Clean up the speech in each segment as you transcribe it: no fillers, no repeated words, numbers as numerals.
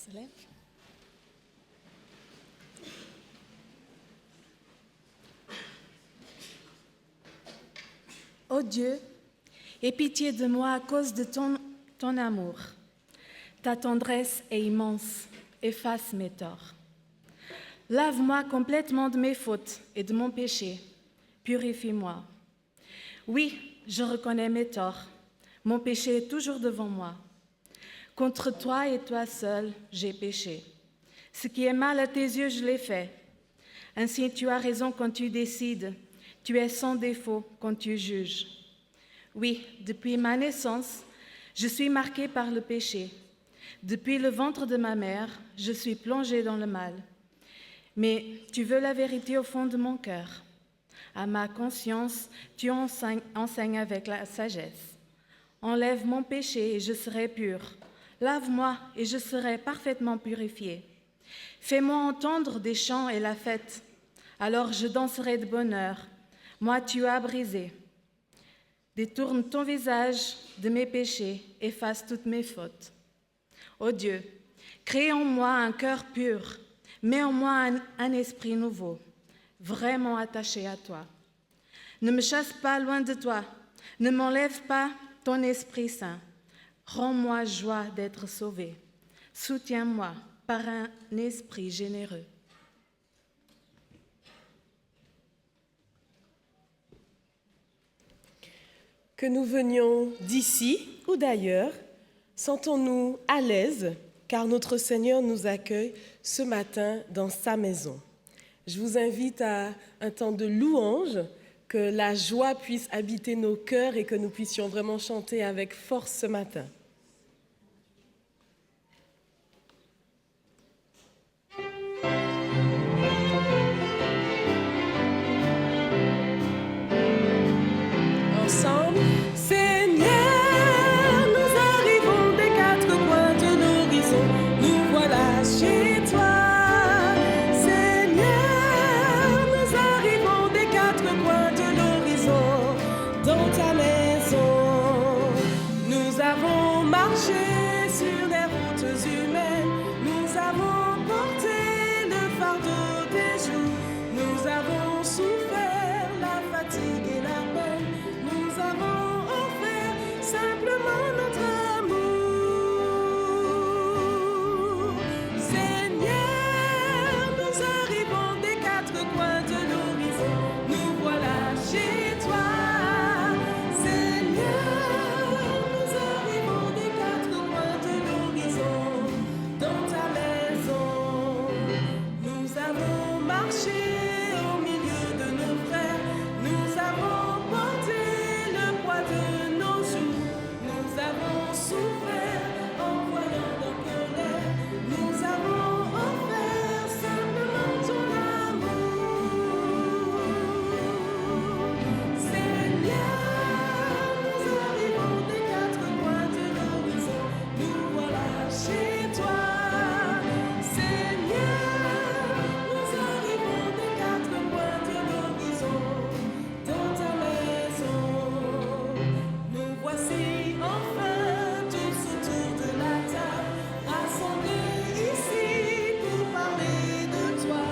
se lève. Ô Dieu, aie pitié de moi à cause de ton amour. Ta tendresse est immense, efface mes torts. Lave-moi complètement de mes fautes et de mon péché. Purifie-moi. Oui, je reconnais mes torts. Mon péché est toujours devant moi. Contre toi et toi seul, j'ai péché. Ce qui est mal à tes yeux, je l'ai fait. Ainsi, tu as raison quand tu décides. Tu es sans défaut quand tu juges. Oui, depuis ma naissance, je suis marquée par le péché. Depuis le ventre de ma mère, je suis plongée dans le mal. Mais tu veux la vérité au fond de mon cœur. À ma conscience, tu enseignes avec la sagesse. Enlève mon péché et je serai pure. Lave-moi et je serai parfaitement purifiée. Fais-moi entendre des chants et la fête. Alors je danserai de bonheur. Moi, tu as brisé. Détourne ton visage de mes péchés, efface toutes mes fautes. Ô Dieu, crée en moi un cœur pur, mets en moi un esprit nouveau, vraiment attaché à toi. Ne me chasse pas loin de toi, ne m'enlève pas ton Esprit Saint. Rends-moi joie d'être sauvé. Soutiens-moi par un esprit généreux. Que nous venions d'ici ou d'ailleurs, sentons-nous à l'aise car notre Seigneur nous accueille ce matin dans sa maison. Je vous invite à un temps de louange, que la joie puisse habiter nos cœurs et que nous puissions vraiment chanter avec force ce matin. Ensemble, Seigneur, nous arrivons des quatre coins de l'horizon, nous voilà chez toi. Seigneur, nous arrivons des quatre coins de l'horizon, dans ta maison. Nous avons marché sur les routes humaines, nous avons porté le fardeau des jours, nous avons souffert la fatigue et la peine. Nous avons offert simplement notre amour. Seigneur, nous arrivons des quatre coins de l'horizon, nous voilà chez toi. Seigneur, nous arrivons des quatre coins de l'horizon, dans ta maison. Nous avons marché au milieu de nos frères, nous avons porté le poids de nos jours, nous avons souffert en voyant nos colères, nous avons offert simplement ton amour. Seigneur, nous arrivons des quatre coins de l'horizon, nous voilà chez toi. Seigneur, nous arrivons des quatre coins de l'horizon, dans ta maison. Nous voici enfin tous autour de la table, rassemblés ici pour parler de toi.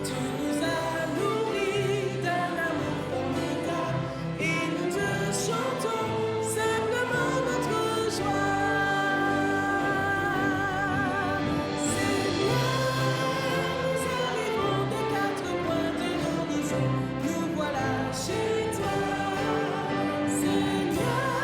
Tu nous as nourris d'un amour formidable et nous te chantons simplement notre joie. Seigneur, nous arrivons des quatre coins de l'horizon, nous voilà chez toi. Seigneur,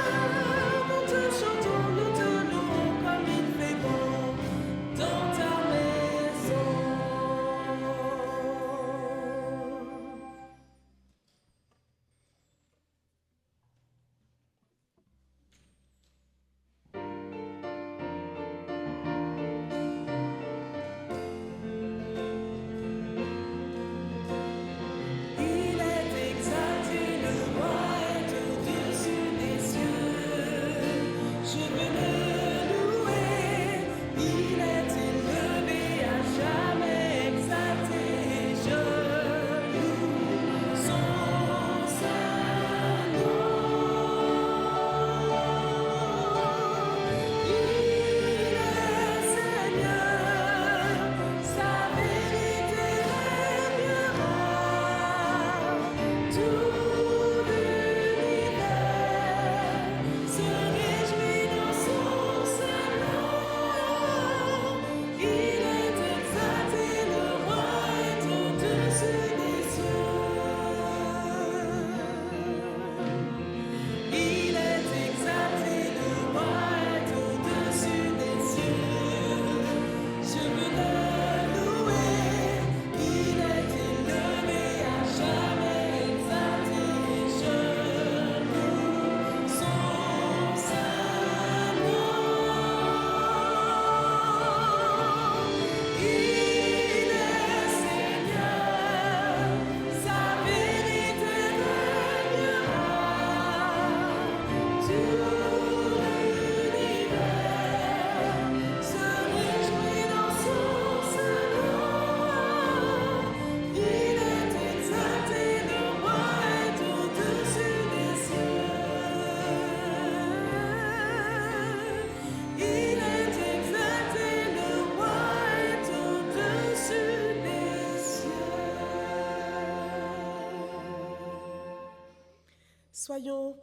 Soyons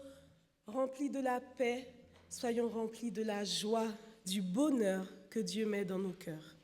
remplis de la paix, soyons remplis de la joie, du bonheur que Dieu met dans nos cœurs.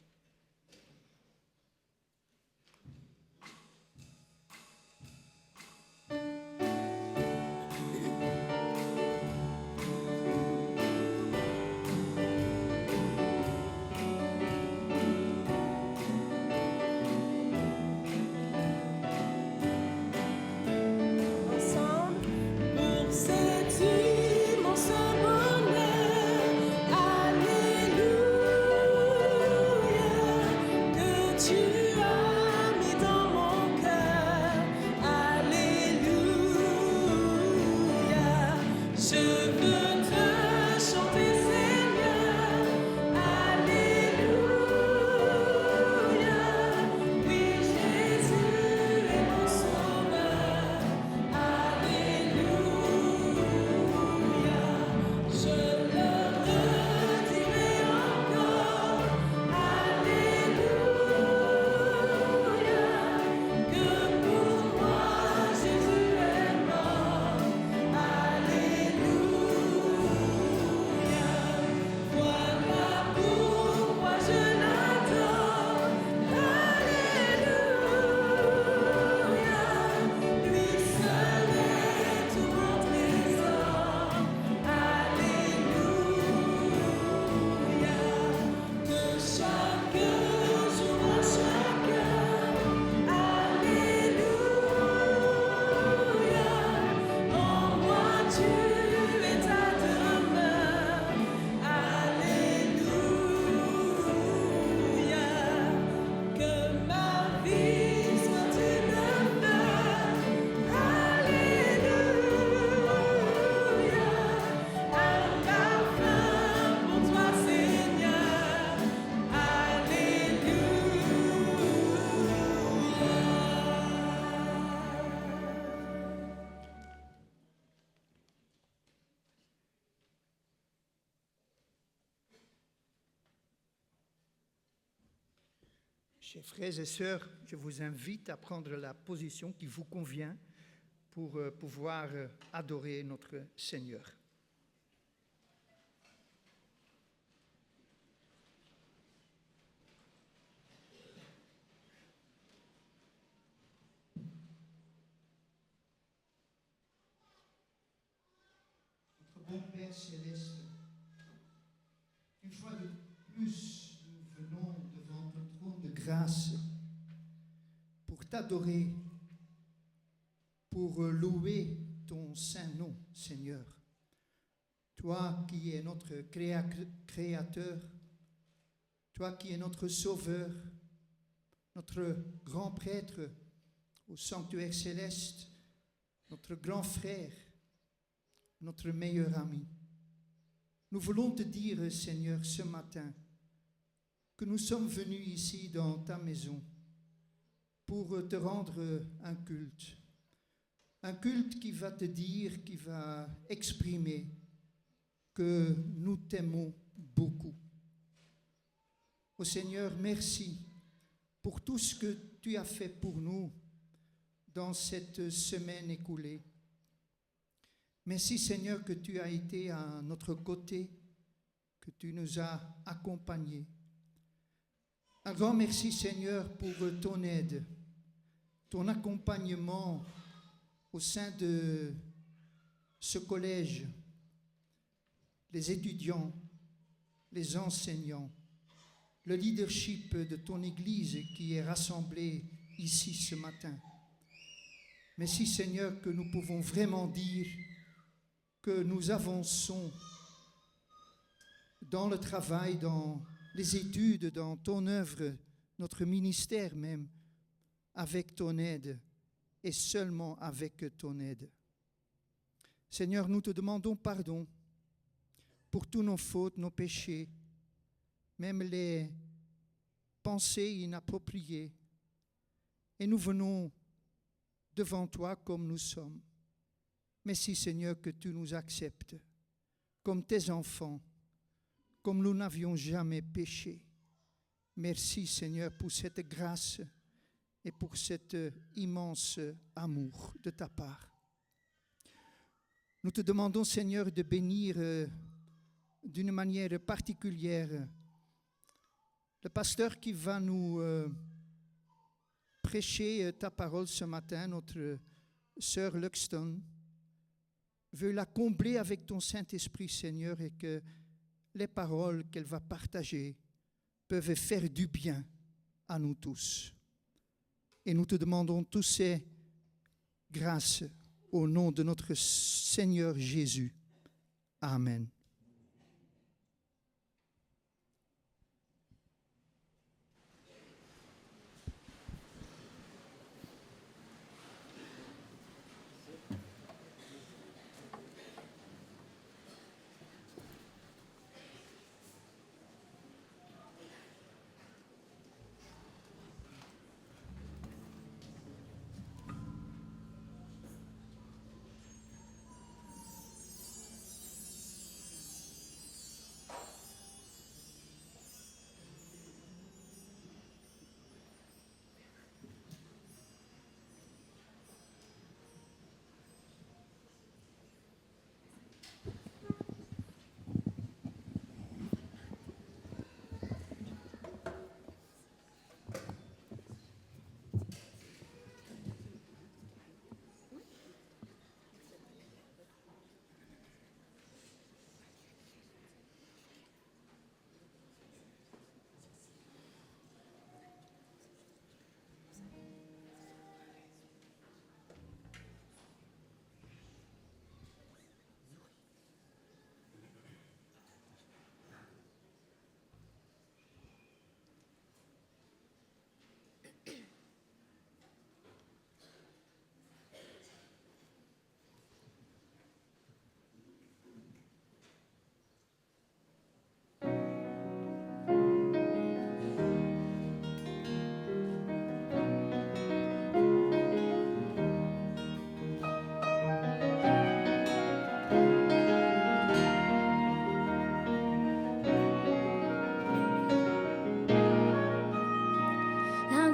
Chers frères et sœurs, je vous invite à prendre la position qui vous convient pour pouvoir adorer notre Seigneur. Notre bon Père céleste, une fois de plus, nous venons devant ton trône de grâce pour t'adorer, pour louer ton saint nom, Seigneur. Toi qui es notre créateur, toi qui es notre sauveur, notre grand prêtre au sanctuaire céleste, notre grand frère, notre meilleur ami. Nous voulons te dire, Seigneur, ce matin, que nous sommes venus ici dans ta maison pour te rendre un culte qui va te dire, qui va exprimer que nous t'aimons beaucoup. Ô Seigneur, merci pour tout ce que tu as fait pour nous dans cette semaine écoulée. Merci Seigneur que tu as été à notre côté, que tu nous as accompagnés. Un grand merci Seigneur pour ton aide, ton accompagnement au sein de ce collège, les étudiants, les enseignants, le leadership de ton Église qui est rassemblé ici ce matin. Merci Seigneur que nous pouvons vraiment dire que nous avançons dans le travail, dans les études, dans ton œuvre, notre ministère même, avec ton aide et seulement avec ton aide. Seigneur, nous te demandons pardon pour tous nos fautes, nos péchés, même les pensées inappropriées. Et nous venons devant toi comme nous sommes. Merci Seigneur que tu nous acceptes comme tes enfants, comme nous n'avions jamais péché. Merci Seigneur pour cette grâce et pour cet immense amour de ta part. Nous te demandons, Seigneur, de bénir d'une manière particulière le pasteur qui va nous prêcher ta parole ce matin, notre sœur Luxton. Veux la combler avec ton Saint-Esprit, Seigneur, et que les paroles qu'elle va partager peuvent faire du bien à nous tous. Et nous te demandons tous ces grâces au nom de notre Seigneur Jésus. Amen.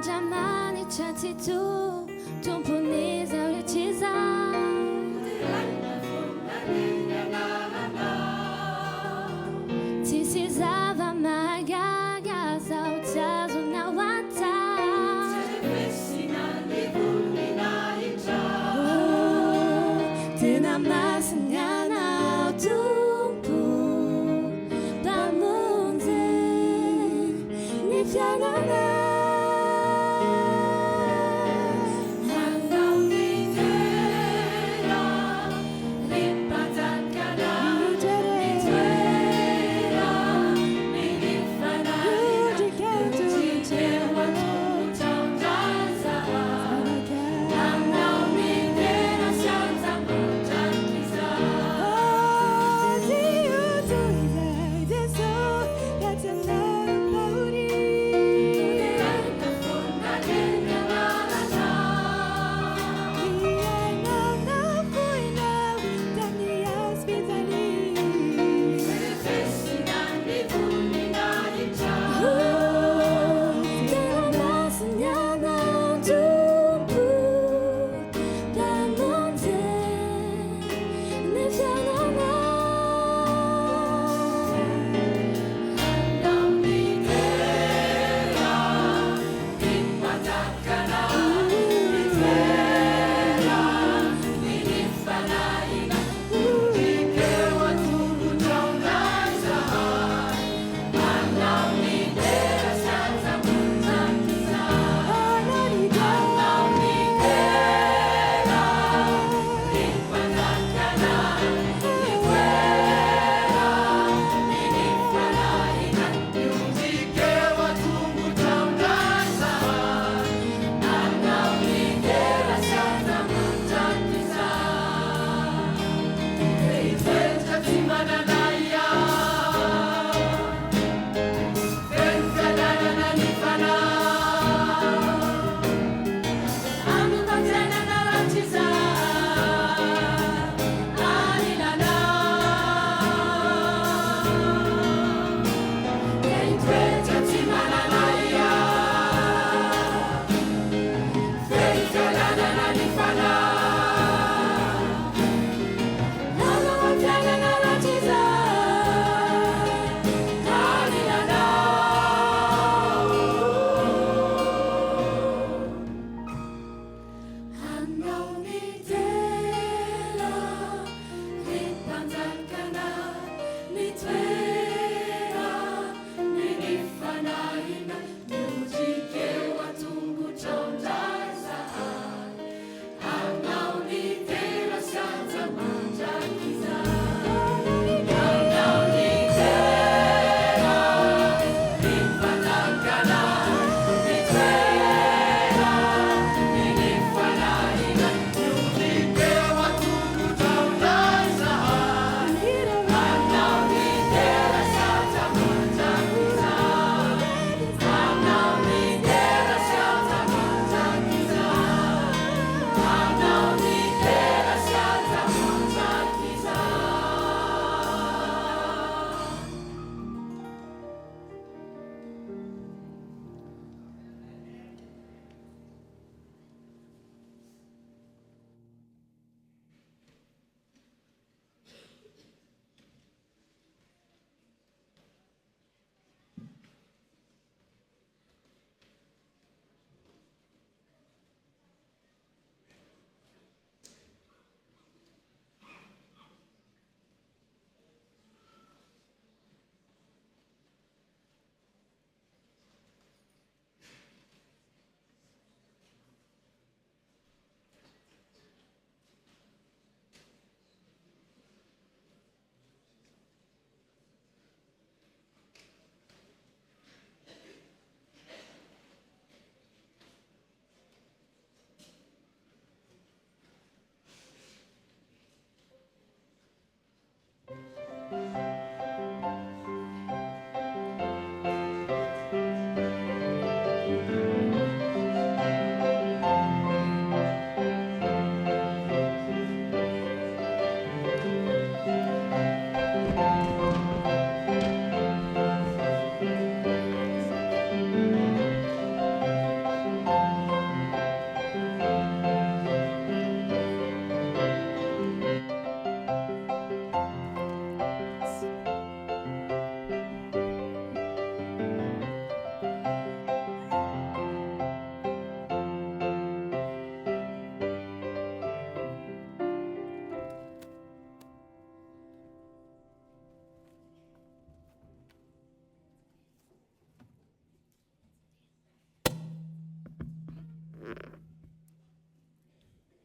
Jamani chati tu tumpuniza ulitiza tisizava magaga za utazo na wata tena masangana tumpu pamunze ni fyanana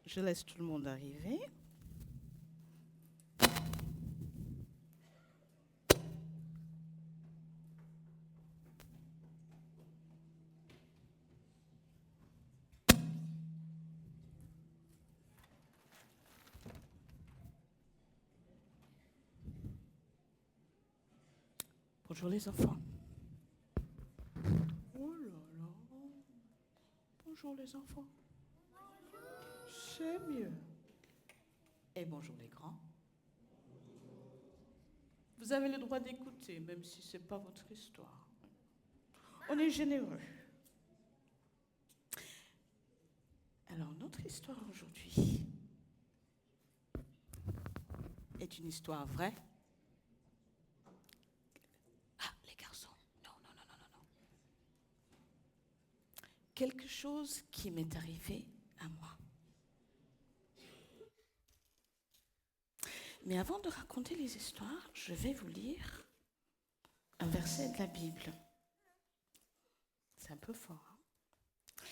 je laisse tout le monde arriver. Bonjour les enfants. Oh là là. Bonjour les enfants. C'est mieux. Et bonjour les grands. Vous avez le droit d'écouter, même si ce n'est pas votre histoire. On est généreux. Alors, notre histoire aujourd'hui est une histoire vraie. Ah, les garçons, non. Quelque chose qui m'est arrivé à moi. Mais avant de raconter les histoires, je vais vous lire un verset de la Bible. C'est un peu fort. Hein?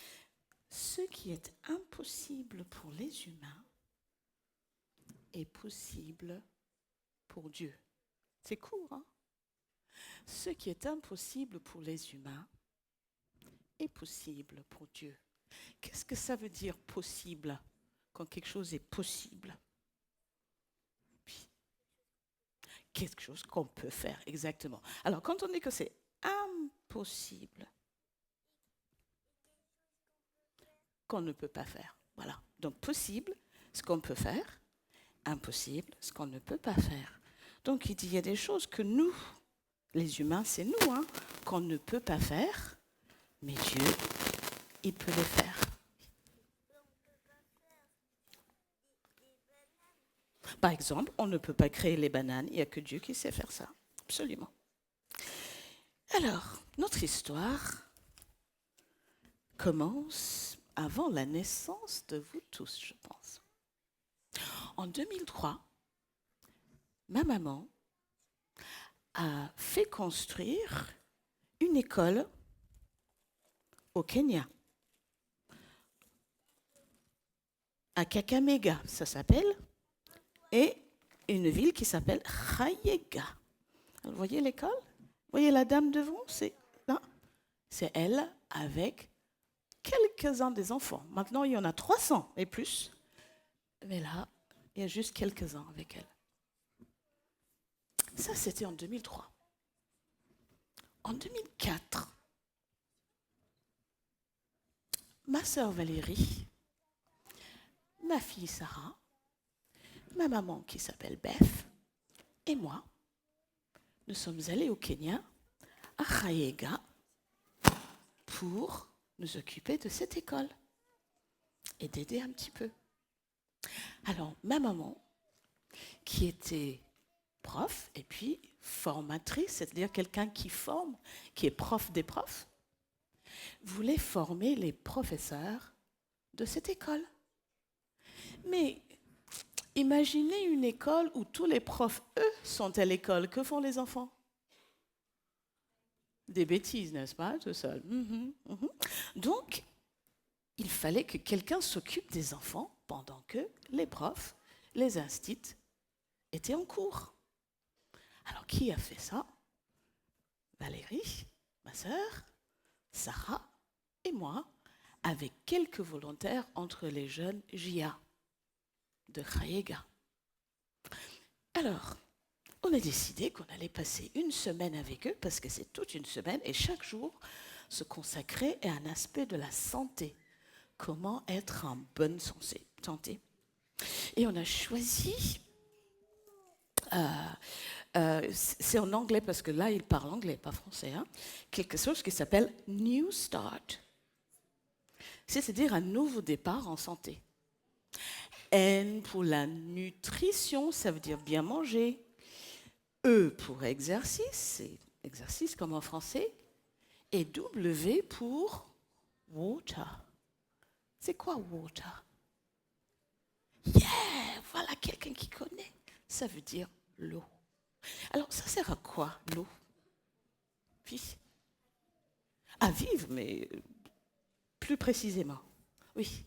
Ce qui est impossible pour les humains est possible pour Dieu. C'est court, hein? Ce qui est impossible pour les humains est possible pour Dieu. Qu'est-ce que ça veut dire possible quand quelque chose est possible? Puis, quelque chose qu'on peut faire, exactement. Alors, quand on dit que c'est impossible, qu'on ne peut pas faire. Voilà. Donc, possible, ce qu'on peut faire. Impossible, ce qu'on ne peut pas faire. Donc, il dit, il y a des choses que nous, les humains, c'est nous, hein, qu'on ne peut pas faire, mais Dieu, il peut les faire. Par exemple, on ne peut pas créer les bananes, il n'y a que Dieu qui sait faire ça. Absolument. Alors, notre histoire commence avant la naissance de vous tous, je pense. En 2003, ma maman a fait construire une école au Kenya, à Kakamega, ça s'appelle, et une ville qui s'appelle Khayega. Vous voyez l'école? Vous voyez la dame devant? C'est elle avec quelques-uns des enfants. Maintenant, il y en a 300 et plus. Mais là, il y a juste quelques-uns avec elle. Ça, c'était en 2003. En 2004, ma sœur Valérie, ma fille Sarah, ma maman qui s'appelle Beth et moi, nous sommes allés au Kenya, à Khayega, pour nous occuper de cette école et d'aider un petit peu. Alors, ma maman, qui était prof et puis formatrice, c'est-à-dire quelqu'un qui forme, qui est prof des profs, voulait former les professeurs de cette école. Mais imaginez une école où tous les profs, eux, sont à l'école. Que font les enfants? Des bêtises, n'est-ce pas, tout seul. Donc, il fallait que quelqu'un s'occupe des enfants pendant que les profs, les instituts, étaient en cours. Alors, qui a fait ça? Valérie, ma sœur, Sarah et moi, avec quelques volontaires entre les jeunes JA de Khayega. Alors, on a décidé qu'on allait passer une semaine avec eux, parce que c'est toute une semaine, et chaque jour se consacrer à un aspect de la santé. Comment être en bonne santé. Et on a choisi, c'est en anglais, parce que là, il parle anglais, pas français, hein, quelque chose qui s'appelle New Start. C'est-à-dire un nouveau départ en santé. N pour la nutrition, ça veut dire bien manger. E pour exercice, c'est exercice comme en français. Et W pour water. C'est quoi water? Yeah, voilà quelqu'un qui connaît. Ça veut dire l'eau. Alors, ça sert à quoi, l'eau? Puis, à vivre, mais plus précisément. Oui.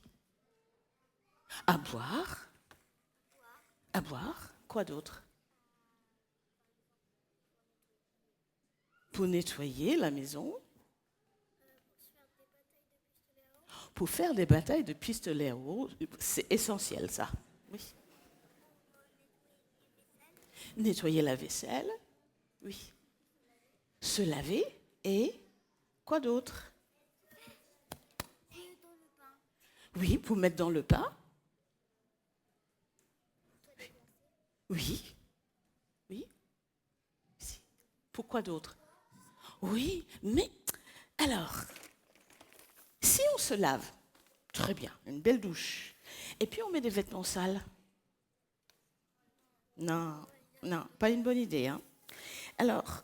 À boire. À boire. Quoi d'autre? Pour nettoyer la maison. Pour faire des batailles de pistolets à eau, c'est essentiel ça. Oui. Nettoyer la vaisselle. Oui. Se laver et quoi d'autre? Oui, pour mettre dans le pain. Oui. Oui. Si. Pourquoi d'autre? Oui, mais alors, si on se lave, très bien, une belle douche, et puis on met des vêtements sales. Non, non, pas une bonne idée. Hein. Alors,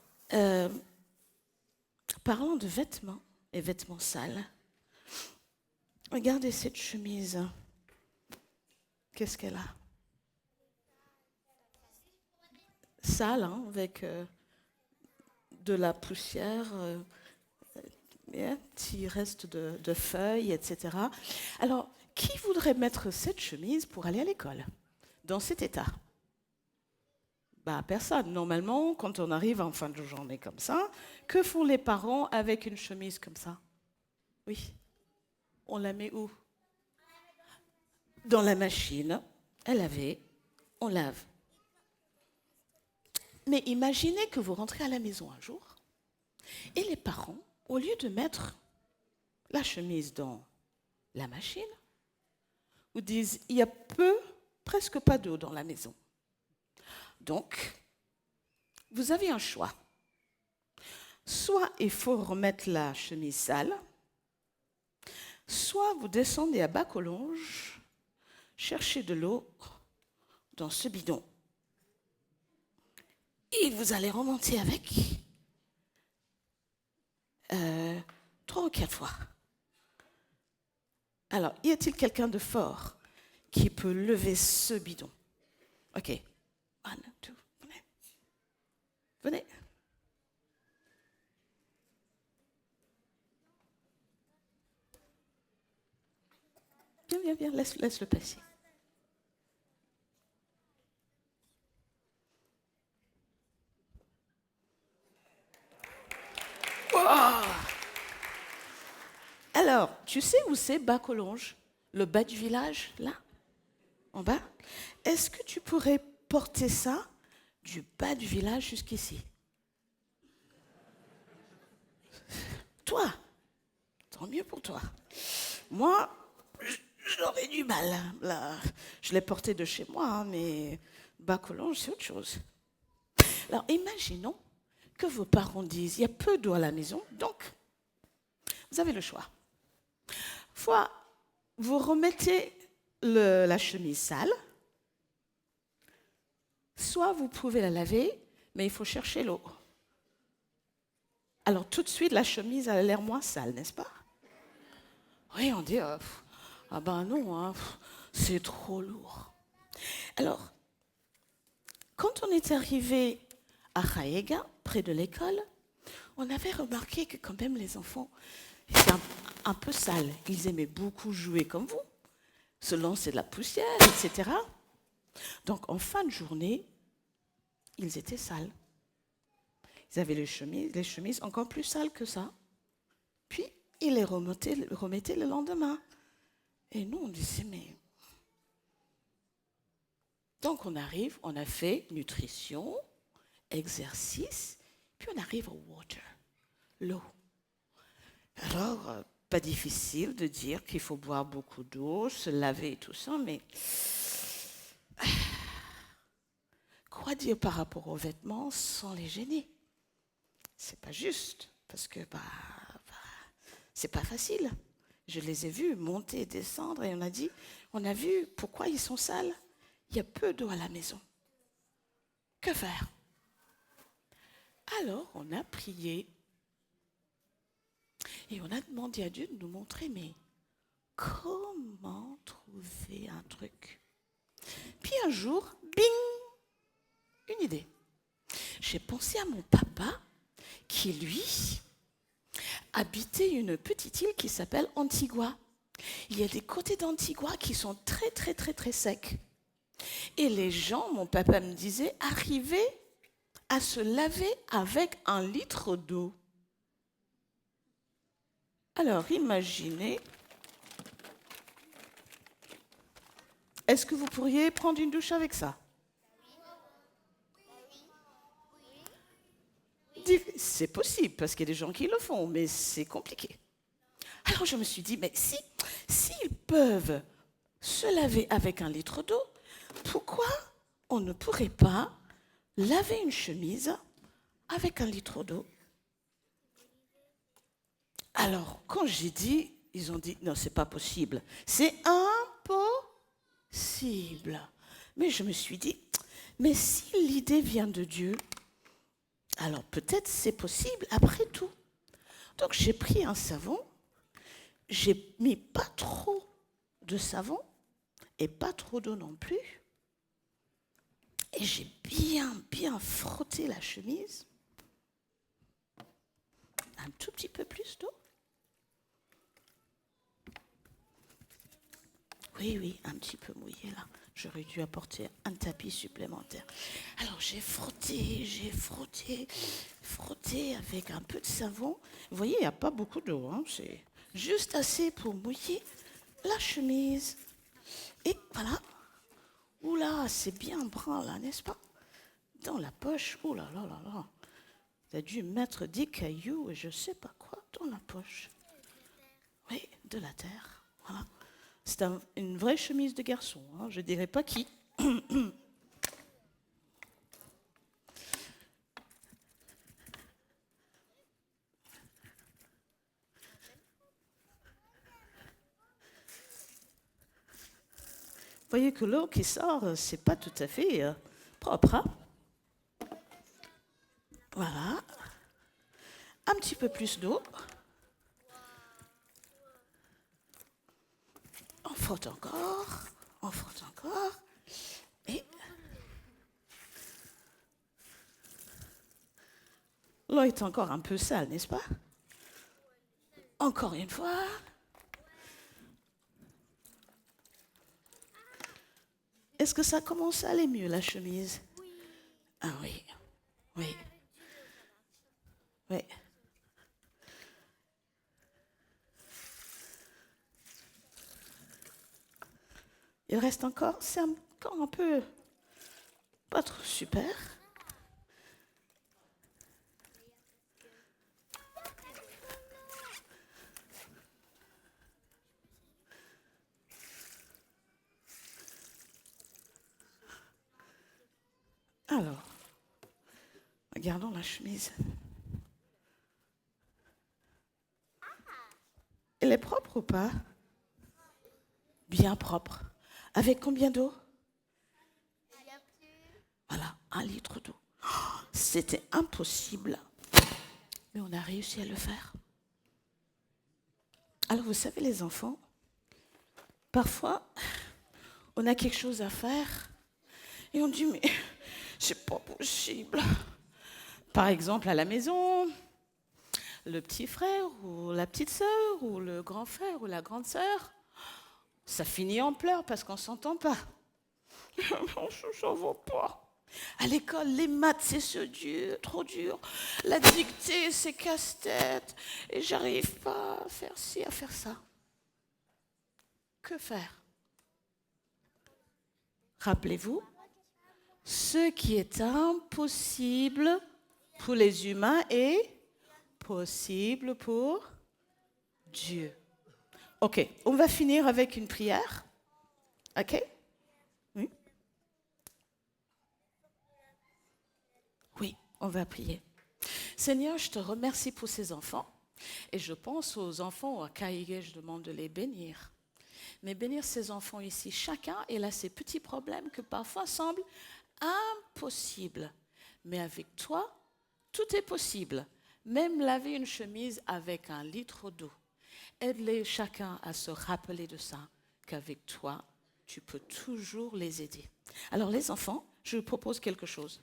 parlant de vêtements et vêtements sales, regardez cette chemise. Qu'est-ce qu'elle a? Sale, hein, avec de la poussière, un petit reste de feuilles, etc. Alors, qui voudrait mettre cette chemise pour aller à l'école dans cet état? Bah, personne. Normalement, quand on arrive en fin de journée comme ça, que font les parents avec une chemise comme ça? Oui. On la met où? Dans la machine à laver. On lave. Mais imaginez que vous rentrez à la maison un jour et les parents, au lieu de mettre la chemise dans la machine, vous disent il y a presque pas d'eau dans la maison. Donc, vous avez un choix. Soit il faut remettre la chemise sale, soit vous descendez à Bacolonge, chercher de l'eau dans ce bidon. Et vous allez remonter avec 3 ou 4 fois. Alors, y a-t-il quelqu'un de fort qui peut lever ce bidon? OK. 1, 2, venez. Venez. Viens, laisse-le passer. Alors, tu sais où c'est Bacolonge? Le bas du village, là? En bas? Est-ce que tu pourrais porter ça du bas du village jusqu'ici? Toi? Tant mieux pour toi. Moi, j'aurais du mal. Là, je l'ai porté de chez moi, hein, mais Bacolonge, c'est autre chose. Alors, imaginons que vos parents disent, il y a peu d'eau à la maison, donc vous avez le choix. Soit vous remettez la chemise sale, soit vous pouvez la laver, mais il faut chercher l'eau. Alors tout de suite, la chemise a l'air moins sale, n'est-ce pas? Oui, on dit, ah ben non, hein, c'est trop lourd. Alors, quand on est arrivé à Jaega, près de l'école, on avait remarqué que quand même les enfants étaient un peu sales. Ils aimaient beaucoup jouer comme vous, se lancer de la poussière, etc. Donc en fin de journée, ils étaient sales. Ils avaient les chemises encore plus sales que ça. Puis, ils les remettaient le lendemain. Et nous, on disait, mais... Donc on arrive, on a fait nutrition, exercice, puis on arrive au water, l'eau. Alors, pas difficile de dire qu'il faut boire beaucoup d'eau, se laver et tout ça, mais quoi dire par rapport aux vêtements sans les gêner? C'est pas juste, parce que c'est pas facile. Je les ai vus monter et descendre et on a vu pourquoi ils sont sales. Il y a peu d'eau à la maison. Que faire? Alors, on a prié et on a demandé à Dieu de nous montrer, mais comment trouver un truc? Puis un jour, bing, une idée. J'ai pensé à mon papa qui, lui, habitait une petite île qui s'appelle Antigua. Il y a des côtés d'Antigua qui sont très, très, très, très secs. Et les gens, mon papa me disait, arrivaient à se laver avec 1 litre d'eau. Alors, imaginez, est-ce que vous pourriez prendre une douche avec ça? C'est possible, parce qu'il y a des gens qui le font, mais c'est compliqué. Alors, je me suis dit, mais s'ils peuvent se laver avec 1 litre d'eau, pourquoi on ne pourrait pas laver une chemise avec 1 litre d'eau? Alors, quand j'ai dit, ils ont dit, non, c'est pas possible. C'est impossible. Mais je me suis dit, mais si l'idée vient de Dieu, alors peut-être c'est possible après tout. Donc j'ai pris un savon, j'ai mis pas trop de savon et pas trop d'eau non plus. Et j'ai bien frotté la chemise. Un tout petit peu plus d'eau. Oui, un petit peu mouillé là. J'aurais dû apporter un tapis supplémentaire. Alors j'ai frotté avec un peu de savon. Vous voyez, il n'y a pas beaucoup d'eau, hein. C'est juste assez pour mouiller la chemise. Et voilà. Oula, c'est bien brun là, n'est-ce pas? Dans la poche, oh là là là là. Tu as dû mettre des cailloux et je ne sais pas quoi dans la poche. Oui, de la terre, voilà. C'est une vraie chemise de garçon, hein, je ne dirais pas qui. Vous voyez que l'eau qui sort, c'est pas tout à fait propre. Hein? Voilà. Un petit peu plus d'eau. On frotte encore. Et l'eau est encore un peu sale, n'est-ce pas? Encore une fois. Est-ce que ça commence à aller mieux, la chemise? Ah oui. Il reste encore, c'est encore un peu pas trop super. Alors, regardons la chemise. Elle est propre ou pas? Bien propre. Avec combien d'eau? Voilà, 1 litre d'eau. C'était impossible, mais on a réussi à le faire. Alors, vous savez, les enfants, parfois, on a quelque chose à faire et on dit, mais c'est pas possible. Par exemple, à la maison, le petit frère ou la petite sœur ou le grand frère ou la grande sœur, ça finit en pleurs parce qu'on ne s'entend pas. Ça ne va pas. À l'école, les maths, c'est trop dur. La dictée, c'est casse-tête. Et j'arrive pas à faire ci, à faire ça. Que faire? Rappelez-vous, ce qui est impossible pour les humains est possible pour Dieu. Ok, on va finir avec une prière. Ok? Oui? Oui, on va prier. Seigneur, je te remercie pour ces enfants. Et je pense aux enfants à Kaïgé, je demande de les bénir. Mais bénir ces enfants ici, chacun, il a ses petits problèmes que parfois semblent impossibles. Mais avec toi, tout est possible. Même laver une chemise avec 1 litre d'eau. Aide-les chacun à se rappeler de ça, qu'avec toi, tu peux toujours les aider. Alors les enfants, je vous propose quelque chose.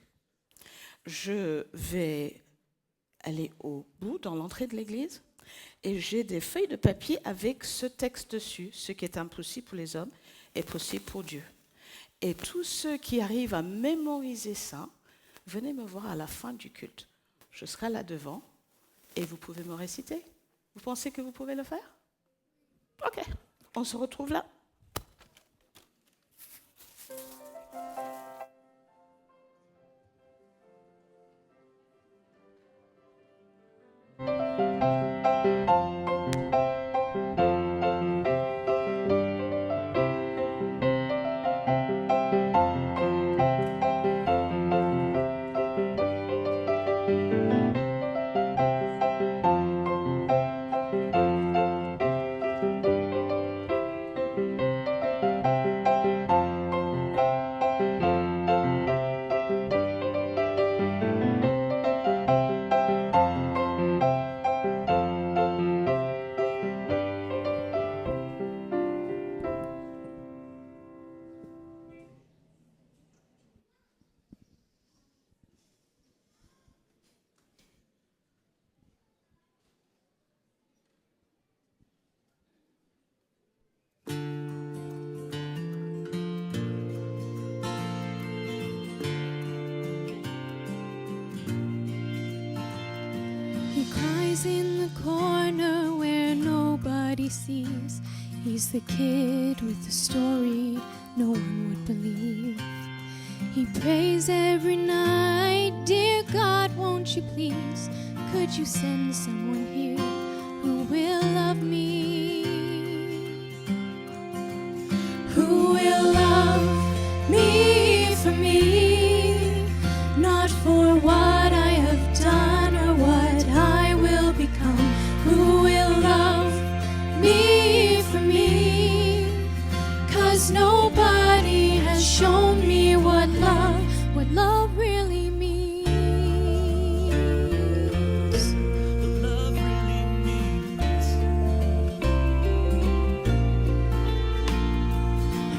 Je vais aller au bout, dans l'entrée de l'église. Et j'ai des feuilles de papier avec ce texte dessus. Ce qui est impossible pour les hommes est possible pour Dieu. Et tous ceux qui arrivent à mémoriser ça, venez me voir à la fin du culte. Je serai là devant et vous pouvez me réciter. Vous pensez que vous pouvez le faire? Ok, on se retrouve là. He cries in the corner where nobody sees. He's the kid with the story no one would believe. He prays every night, dear God, won't you please? Could you send someone here who will love me? Who will love me for me? Not for what I have done or what I will become. Who will love me for me? 'Cause nobody has shown me what love really means. Love really means.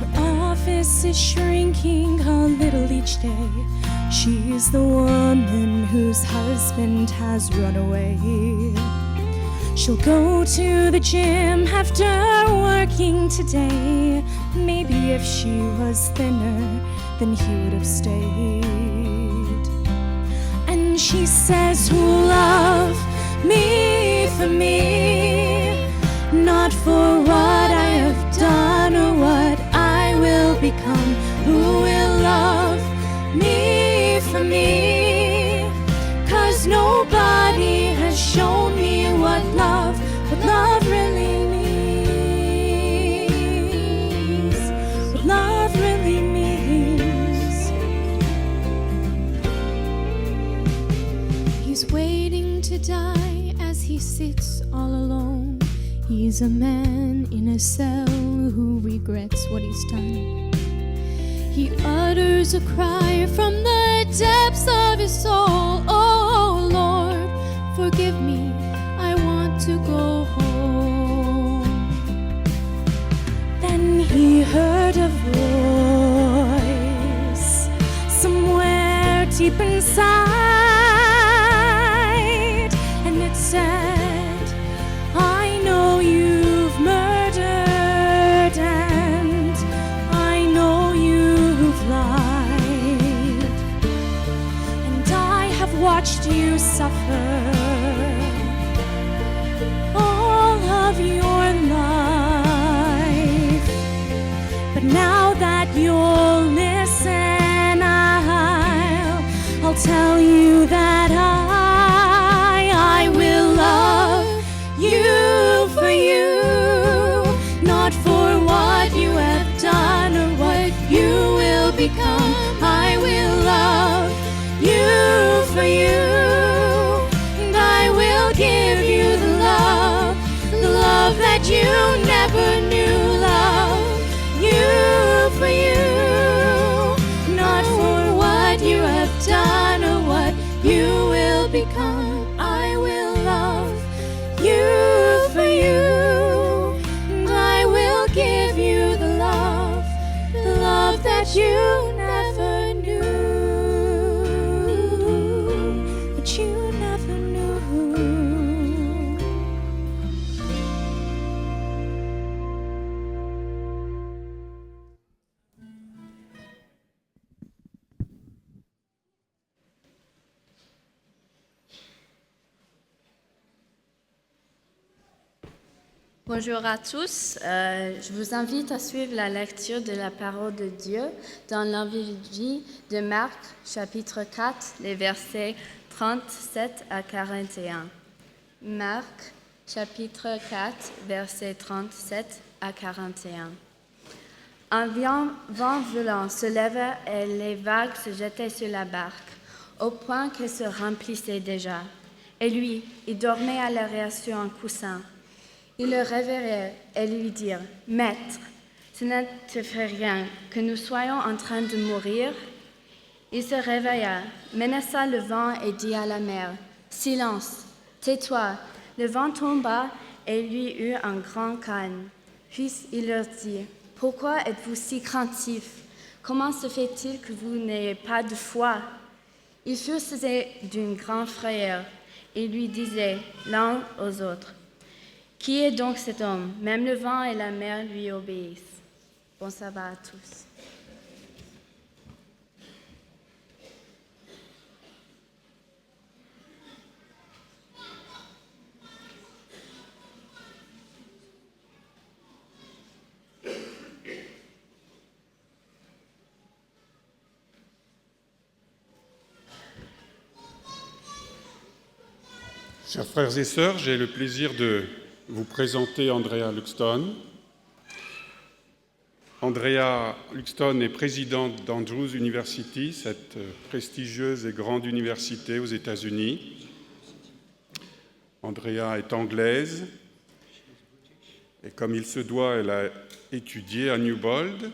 Her office is shrinking a little each day. She's the woman whose husband has run away. She'll go to the gym after working today. Maybe if she was thinner, then he would have stayed. And she says, who'll love me for me? Not for what I have done or what I will become. Who will love me for me? 'Cause nobody has shown me what love really means. What love really means. He's waiting to die as he sits all alone. He's a man in a cell who regrets what he's done. He utters a cry from the depths of his soul. Oh Lord, forgive me, I want to go home. Then he heard a voice somewhere deep inside, and it said, I know you've murdered and I know you've lied, and I have watched you suffer all of your life. But now that you'll listen, I'll tell you that I will love you for you, not for what you have done or what you will become. I will love you for you, and I will give you the love that you never knew. Love you for you, not for what you have done or what you Bonjour à tous. Je vous invite à suivre la lecture de la parole de Dieu dans l'Évangile de Marc, chapitre 4, les versets 37 à 41. Marc, chapitre 4, versets 37 à 41. Un vent violent se leva et les vagues se jetaient sur la barque, au point qu'elle se remplissait déjà. Et lui, il dormait à l'arrière sur un coussin. Ils le réveillèrent et lui dirent : « Maître, ce ne te fait rien que nous soyons en train de mourir ?» Il se réveilla, menaça le vent et dit à la mer : « Silence, tais-toi !» Le vent tomba et il y eut un grand calme. Puis il leur dit : « Pourquoi êtes-vous si craintifs ? Comment se fait-il que vous n'ayez pas de foi ?» Ils furent saisis d'une grande frayeur et lui disaient l'un aux autres : « Qui est donc cet homme ? Même le vent et la mer lui obéissent. » Bon sabbat à tous. Chers frères et sœurs, j'ai le plaisir de vous présenter Andrea Luxton. Andrea Luxton est présidente d'Andrews University, cette prestigieuse et grande université aux États-Unis. Andrea est anglaise et comme il se doit, elle a étudié à Newbold,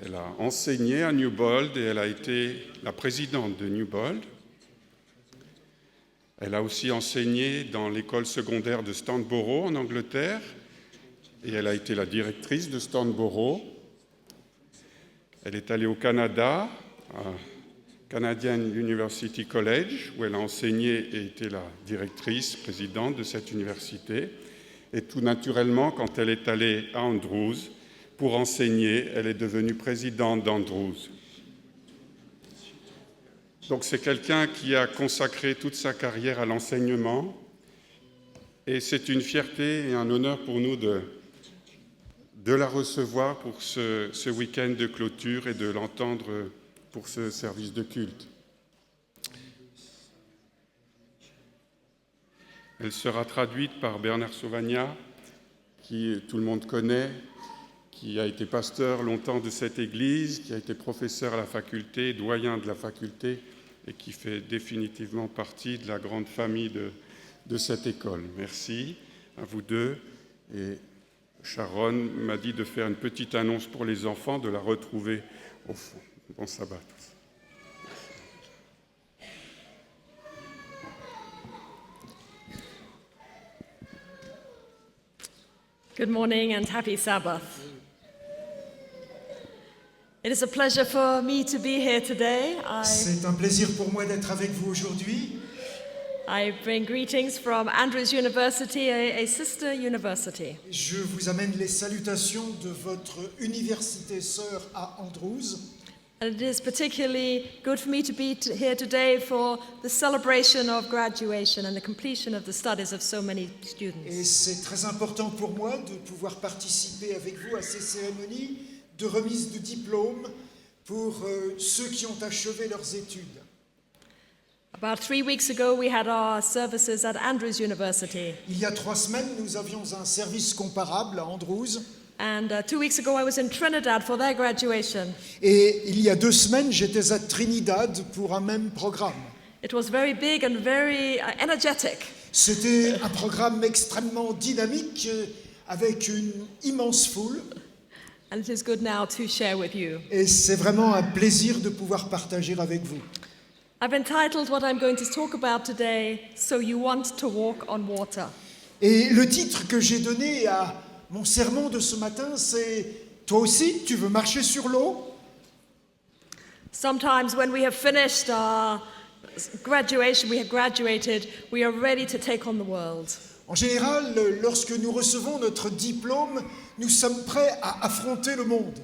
elle a enseigné à Newbold et elle a été la présidente de Newbold. Elle a aussi enseigné dans l'école secondaire de Stanborough en Angleterre et elle a été la directrice de Stanborough. Elle est allée au Canada, à Canadian University College, où elle a enseigné et été la directrice, présidente de cette université. Et tout naturellement, quand elle est allée à Andrews pour enseigner, elle est devenue présidente d'Andrews. Donc c'est quelqu'un qui a consacré toute sa carrière à l'enseignement et c'est une fierté et un honneur pour nous de la recevoir pour ce week-end de clôture et de l'entendre pour ce service de culte. Elle sera traduite par Bernard Sauvagnat, qui tout le monde connaît, qui a été pasteur longtemps de cette église, qui a été professeur à la faculté, doyen de la faculté, et qui fait définitivement partie de la grande famille de cette école. Merci à vous deux. Et Sharon m'a dit de faire une petite annonce pour les enfants, de la retrouver au fond. Bon sabbat à tous. Good morning and happy Sabbath. It is a pleasure for me to be here today. C'est un plaisir pour moi d'être avec vous aujourd'hui. I bring greetings from Andrews University, a sister university. Je vous amène les salutations de votre université sœur à Andrews. And it is particularly good for me to be here today for the celebration of graduation and the completion of the studies of so many students. Et c'est très important pour moi de pouvoir participer avec vous à ces cérémonies de remise de diplôme pour ceux qui ont achevé leurs études. About 3 weeks ago, we had our services at Andrews University. Il y a 3 semaines, nous avions un service comparable à Andrews. And 2 weeks ago, I was in Trinidad for their graduation. Et il y a 2 semaines, j'étais à Trinidad pour un même programme. It was very big and very energetic. C'était un programme extrêmement dynamique avec une immense foule. And it is good now to share with you. Et c'est vraiment un plaisir de pouvoir partager avec vous. I've entitled what I'm going to talk about today, So You Want to Walk on Water. Et le titre que j'ai donné à mon sermon de ce matin, c'est « Toi aussi, tu veux marcher sur l'eau ?» Sometimes when we have finished our graduation, we have graduated, we are ready to take on the world. En général, lorsque nous recevons notre diplôme, nous sommes prêts à affronter le monde.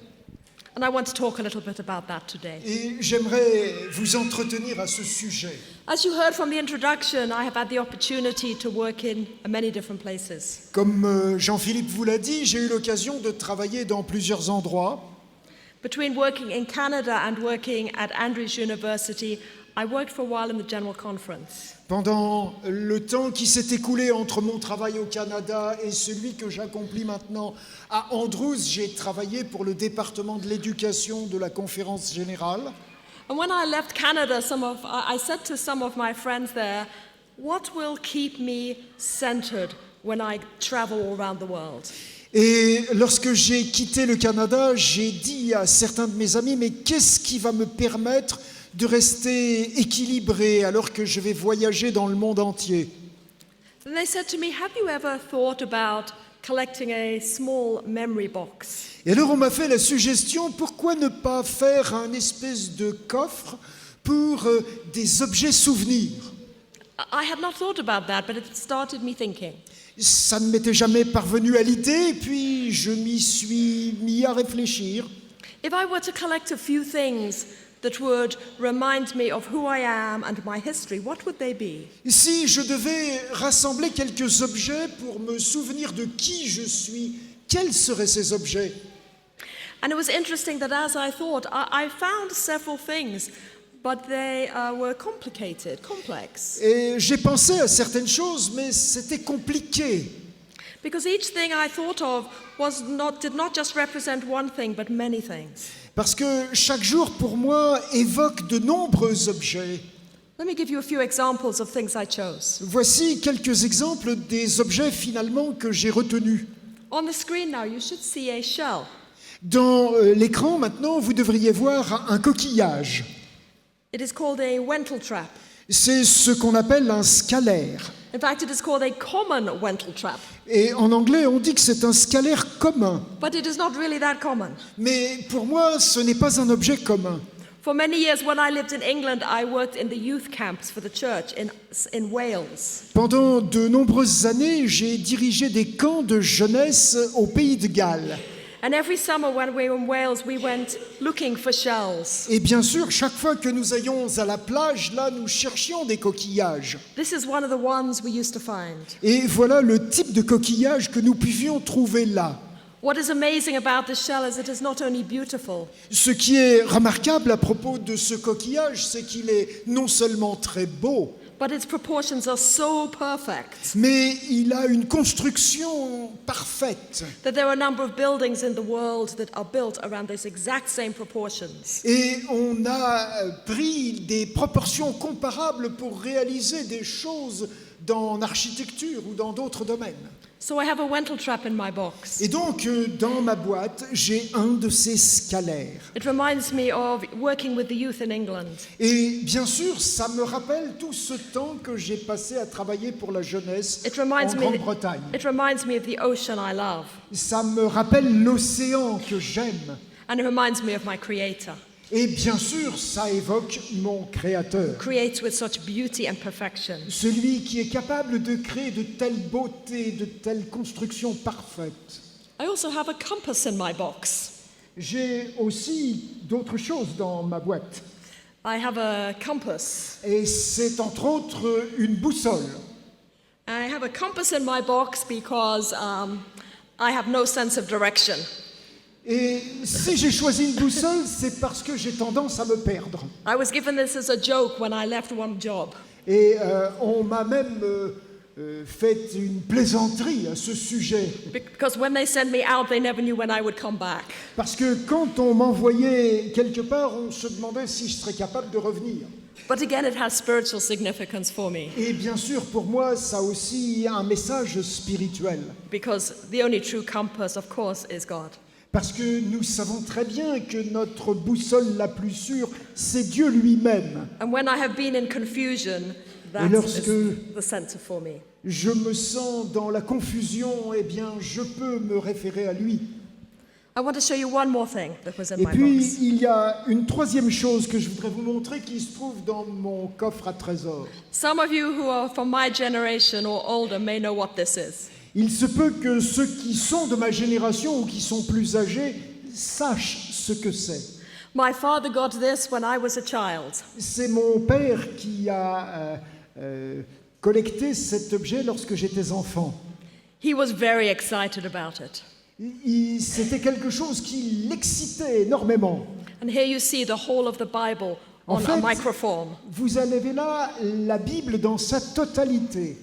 And I want to talk a little bit about that today. Et j'aimerais vous entretenir à ce sujet. As you heard from the introduction, I have had the opportunity to work in many different places. Comme Jean-Philippe vous l'a dit, j'ai eu l'occasion de travailler dans plusieurs endroits. Between working in Canada and working at Andrews University, I worked for a while in the General Conference. Pendant le temps qui s'est écoulé entre mon travail au Canada et celui que j'accomplis maintenant à Andrews, j'ai travaillé pour le département de l'éducation de la Conférence générale. And when I left Canada, I said to some of my friends there, what will keep me centered when I travel all around the world? Et lorsque j'ai quitté le Canada, j'ai dit à certains de mes amis, mais qu'est-ce qui va me permettre de rester équilibré alors que je vais voyager dans le monde entier? And they said to me, have you ever thought about collecting a small memory box? Et alors on m'a fait la suggestion, pourquoi ne pas faire un espèce de coffre pour des objets souvenirs? I had not thought about that, but it started me thinking. Ça ne m'était jamais parvenu à l'idée, et puis je m'y suis mis à réfléchir. If I were to collect a few things that would remind me of who I am and my history, what would they be? Si je devais rassembler quelques objets pour me souvenir de qui je suis, quels seraient ces objets? And it was interesting that as I thought, I found several things, but they were complex. Et j'ai pensé à certaines choses, mais c'était compliqué. Because each thing I thought of did not just represent one thing, but many things. Parce que chaque jour, pour moi, évoque de nombreux objets. Let me give you a few examples of things I chose. Voici quelques exemples des objets finalement que j'ai retenus. On the screen now, you should see a shell. Dans l'écran, maintenant, vous devriez voir un coquillage. It is called a Wentel trap. C'est ce qu'on appelle un scalaire. In fact, it is called a common Wentel trap. Et en anglais, on dit que c'est un scalaire commun. But it is not really that common. Mais pour moi, ce n'est pas un objet commun. For many years, when I lived in England, I worked in the youth camps for the church in Wales. Pendant de nombreuses années, j'ai dirigé des camps de jeunesse au pays de Galles. And every summer when we were in Wales, we went looking for shells. Et bien sûr, chaque fois que nous allions à la plage, là, nous cherchions des coquillages. This is one of the ones we used to find. Et voilà le type de coquillage que nous pouvions trouver là. What is amazing about this shell is it is not only beautiful, Ce qui est remarquable à propos de ce coquillage, c'est qu'il est non seulement très beau, but its proportions are so perfect mais il a une construction parfaite. that there are a number of buildings in the world that are built around these exact same proportions. Et on a pris des proportions comparables pour réaliser des choses dans l'architecture ou dans d'autres domaines. So I have a Wentel trap in my box. Et donc, dans ma boîte, j'ai un de ces scalaires. It reminds me of working with the youth in England. Et bien sûr, ça me rappelle tout ce temps que j'ai passé à travailler pour la jeunesse It en reminds Grande-Bretagne. me of the ocean I love, Ça me rappelle l'océan que j'aime. and it reminds me of my creator, Et bien sûr, ça évoque mon Créateur. creates with such beauty and perfection. Celui qui est capable de créer de telles beautés, de telles constructions parfaites. I also have a compass in my box. J'ai aussi d'autres choses dans ma boîte. I have a compass. Et c'est entre autres une boussole. I have a compass in my box because I have no sense of direction. Et si j'ai choisi une boussole, c'est parce que j'ai tendance à me perdre. I was given this as a joke when I left one job. Et on m'a même fait une plaisanterie à ce sujet. Because when they sent me out, they never knew when I would come back. Parce que quand on m'envoyait quelque part, on se demandait si je serais capable de revenir. But again, it has spiritual significance for me. Et bien sûr, pour moi, ça a aussi un message spirituel. Because the only true compass, of course, is God. Parce que nous savons très bien que notre boussole la plus sûre, c'est Dieu lui-même. And when I have been in confusion, that lorsque- is the center for me. Je me sens dans la confusion, eh bien, je peux me référer à lui. I want to show you one more thing that was in Et my puis, box. il y a une troisième chose que je voudrais vous montrer qui se trouve dans mon coffre à trésors. Some of you who are from my generation or older may know what this is. Il se peut que ceux qui sont de ma génération ou qui sont plus âgés sache ce que c'est. My father got this when I was a child. C'est mon père qui a collecté cet objet lorsque j'étais enfant. He was very excited about it. C'était quelque chose qui l'excitait énormément. And here you see the whole of the Bible En on a fait, microform. vous avez là la Bible dans sa totalité.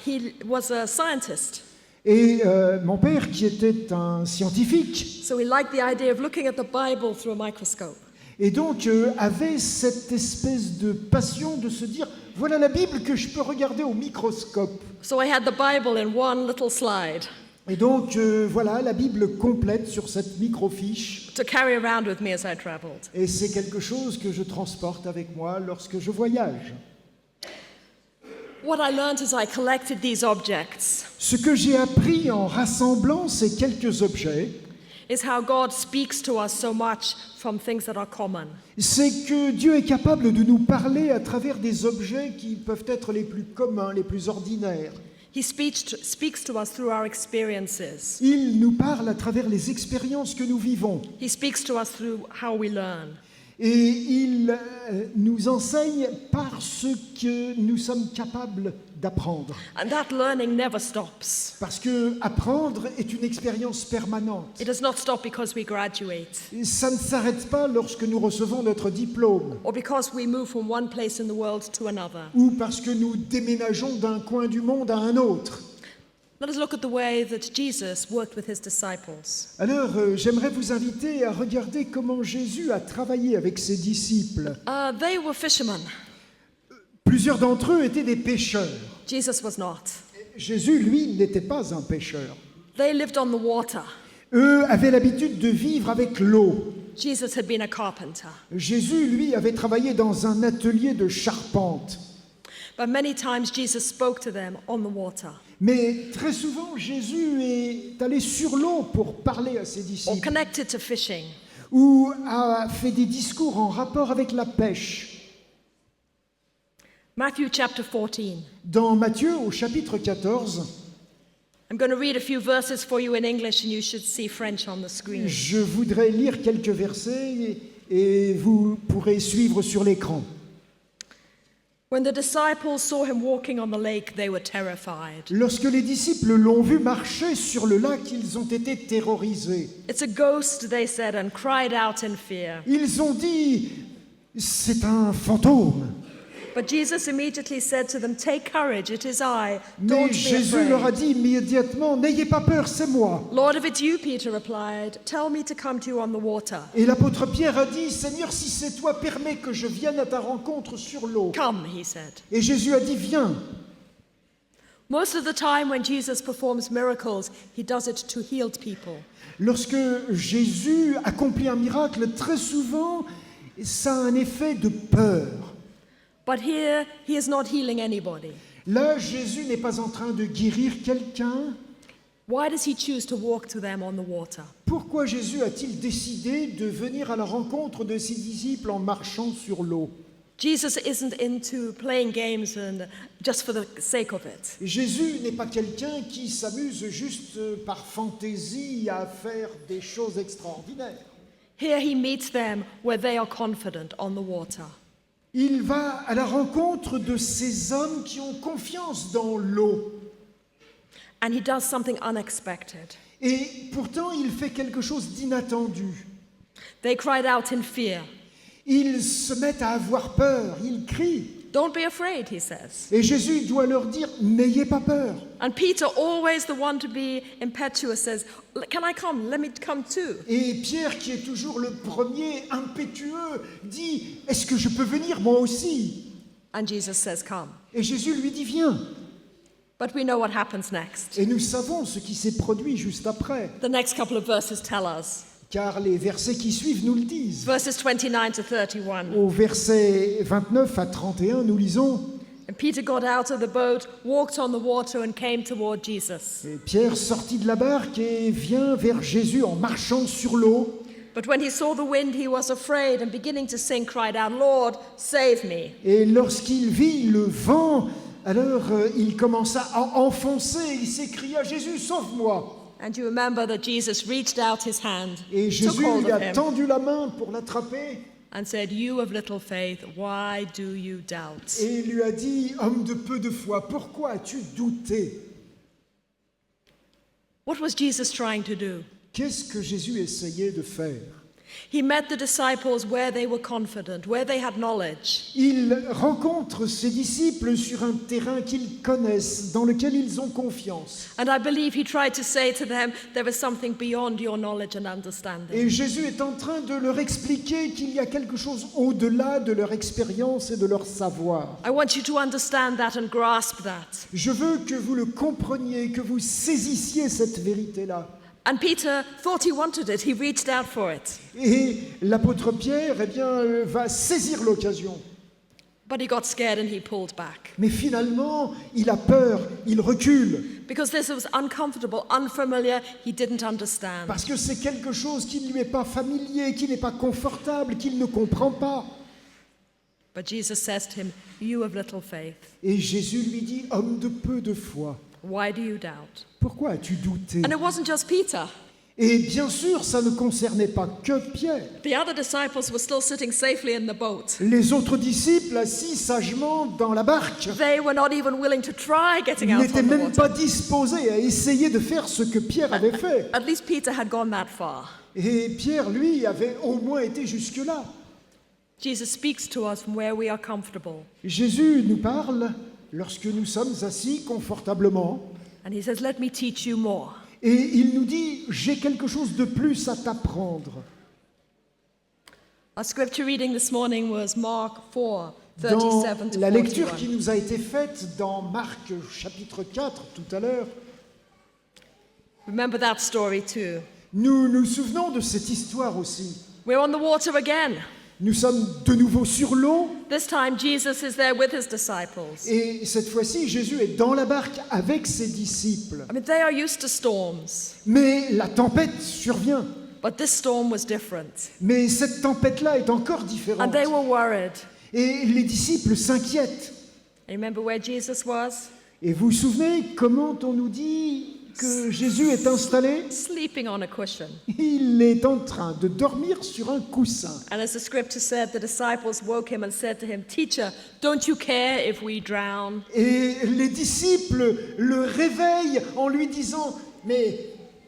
He was a scientist, Et mon père, qui était un scientifique, so he liked the idea of looking at the Bible through a microscope. et donc avait cette espèce de passion de se dire, voilà la Bible que je peux regarder au microscope. So I had the Bible in one little slide Et donc voilà la Bible complète sur cette microfiche. to carry around with me as I traveled. Et c'est quelque chose que je transporte avec moi lorsque je voyage. What I learned as I collected these objects Ce que j'ai appris en rassemblant ces quelques objets, is how God speaks to us so much from things that are common. c'est que Dieu est capable de nous parler à travers des objets qui peuvent être les plus communs, les plus ordinaires. He speaks to us through our experiences. Il nous parle à travers les expériences que nous vivons. He speaks to us through how we learn. Et il nous enseigne par ce que nous sommes capables d'apprendre. And that learning never stops. Parce que apprendre est une expérience permanente. It does not stop because we graduate Et ça ne s'arrête pas lorsque nous recevons notre diplôme or because we move from one place in the world to another. ou parce que nous déménageons d'un coin du monde à un autre. Let us look at the way that Jesus worked with his disciples. Alors, j'aimerais vous inviter à regarder comment Jésus a travaillé avec ses disciples. They were fishermen. Plusieurs d'entre eux étaient des pêcheurs. Jesus was not. Jésus, lui, n'était pas un pêcheur. They lived on the water. Eux avaient l'habitude de vivre avec l'eau. Jesus had been a carpenter. Jésus, lui, avait travaillé dans un atelier de charpente. But many times Jesus spoke to them on the water Mais très souvent, Jésus est allé sur l'eau pour parler à ses or disciples connected to fishing. ou a fait des discours en rapport avec la pêche. Matthew chapter 14. Dans Matthieu, au chapitre 14, I'm going to read a few verses for you in English and you should see French on the screen. je voudrais lire quelques versets et vous pourrez suivre sur l'écran. When the disciples saw him walking on the lake, they were terrified. Lorsque les disciples l'ont vu marcher sur le lac, ils ont été terrorisés. It's a ghost, they said, and cried out in fear. Ils ont dit, c'est un fantôme. But Jesus immediately said to them, "Take courage, it is I. Mais Don't be Jésus leur a afraid." dit immédiatement, n'ayez pas peur, c'est moi. Lord, if it's you, Peter replied, tell me to come to you on the water. Et l'apôtre Pierre a dit, Seigneur, si c'est toi, permets que je vienne à ta rencontre sur l'eau. Come, he said. Et Jésus a dit, viens. Most of the time when Jesus performs miracles, he does it to heal people. Lorsque Jésus accomplit un miracle, très souvent, ça a un effet de peur. But here, he is not healing anybody. Là, Jésus n'est pas en train de guérir quelqu'un. Why does he choose to walk to them on the water? Pourquoi Jésus a-t-il décidé de venir à la rencontre de ses disciples en marchant sur l'eau? Jesus isn't into playing games and just for the sake of it. Jésus n'est pas quelqu'un qui s'amuse juste par fantaisie à faire des choses extraordinaires. Here he meets them where they are confident on the water. Il va à la rencontre de ces hommes qui ont confiance dans l'eau. And he does something unexpected. Et pourtant, il fait quelque chose d'inattendu. They cried out in fear. Ils se mettent à avoir peur, ils crient. Don't be afraid, he says. Et Jésus doit leur dire, n'ayez pas peur. And Peter, always the one to be impetuous, says, can I come? Let me come too. Et Pierre, qui est toujours le premier impétueux, dit, est-ce que je peux venir moi aussi? And Jesus says, come. Et Jésus lui dit, viens. But we know what happens next. Et nous savons ce qui s'est produit juste après, The next couple of verses tell us. car les versets qui suivent nous le disent. Verses 29 to 31. Au verset 29 à 31, nous lisons, And Peter got out of the boat, walked on the water, and came toward Jesus. et Pierre sortit de la barque et vient vers Jésus en marchant sur l'eau. But when he saw the wind, he was afraid, and beginning to sink, cried out, Lord, save me. Et lorsqu'il vit le vent, alors il commença à enfoncer, il s'écria, Jésus, sauve-moi. And you remember that Jesus reached out his hand, Et took Jésus hold lui of a him, tendu la main pour l'attraper and said, "You of little faith, why do you doubt?" et lui a dit, homme de peu de foi, pourquoi as-tu douté? What was Jesus trying to do? Qu'est-ce que Jésus essayait de faire? He met the disciples where they were confident, where they had knowledge. Il rencontre ses disciples sur un terrain qu'ils connaissent, dans lequel ils ont confiance. And I believe he tried to say to them, there is something beyond your knowledge and understanding. Et Jésus est en train de leur expliquer qu'il y a quelque chose au-delà de leur expérience et de leur savoir. I want you to understand that and grasp that. Je veux que vous le compreniez, que vous saisissiez cette vérité-là. And Peter thought he wanted it. He reached out for it. Et l'apôtre Pierre, eh bien, va saisir l'occasion. But he got scared and he pulled back. Mais finalement, il a peur, il recule. Because this was uncomfortable, unfamiliar, he didn't understand. Parce que c'est quelque chose qui ne lui est pas familier, qui n'est pas confortable, qu'il ne comprend pas. But Jesus says to him, "You of little faith, Et Jésus lui dit, homme de peu de foi, why do you doubt?" pourquoi as-tu douté? And it wasn't just Peter. Et bien sûr, ça ne concernait pas que Pierre. The other disciples were still sitting safely in the boat. Les autres disciples, assis sagement dans la barque, They were not even willing to try getting out n'étaient on the même water. pas disposés à essayer de faire ce que Pierre avait fait. At least Peter had gone that far. Et Pierre, lui, avait au moins été jusque-là. Jesus speaks to us from where we are comfortable. Jésus nous parle lorsque nous sommes assis confortablement. And he says, "Let me teach you more." Et il nous dit, j'ai quelque chose de plus à t'apprendre. Our scripture reading this morning was Mark 4, Dans 37 to la lecture 41. qui nous a été faite dans Marc chapitre 4 tout à l'heure, Remember that story too. nous nous souvenons de cette histoire aussi. We're on the water again. Nous sommes de nouveau sur l'eau This time Jesus is there with his disciples. et cette fois-ci Jésus est dans la barque avec ses disciples. I mean, they are used to storms, Mais la tempête survient. but this storm was different. Mais cette tempête-là est encore And différente. they were worried. Et les disciples s'inquiètent. And remember where Jesus was? Et vous vous souvenez comment on nous dit que Jésus est installé? Sleeping on a cushion. Il est en train de dormir sur un coussin. And as the scripture said, the disciples woke him and said to him, "Teacher, don't you care if we drown?" Et les disciples le réveillent en lui disant « Mais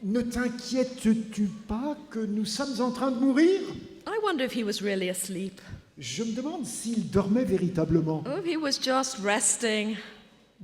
ne t'inquiètes-tu pas que nous sommes en train de mourir ?» I wonder if he was really asleep. Je me demande s'il dormait véritablement. Or if he was just resting,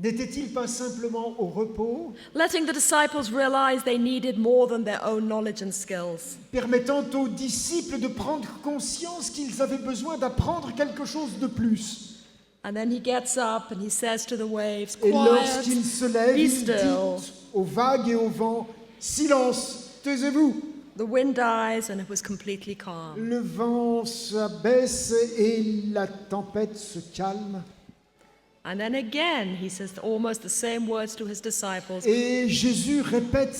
N'était-il pas simplement au repos, letting the disciples realize they needed more than their own knowledge and skills. permettant aux disciples de prendre conscience qu'ils avaient besoin d'apprendre quelque chose de plus? And then he gets up and he says to the waves, Et "Quiet, lorsqu'il se lève, be il still." dit aux vagues et au vent « Silence, taisez-vous !» The wind dies and it was completely calm. Le vent s'abaisse et la tempête se calme. And then again, he says almost the same words to his disciples. Et Jésus répète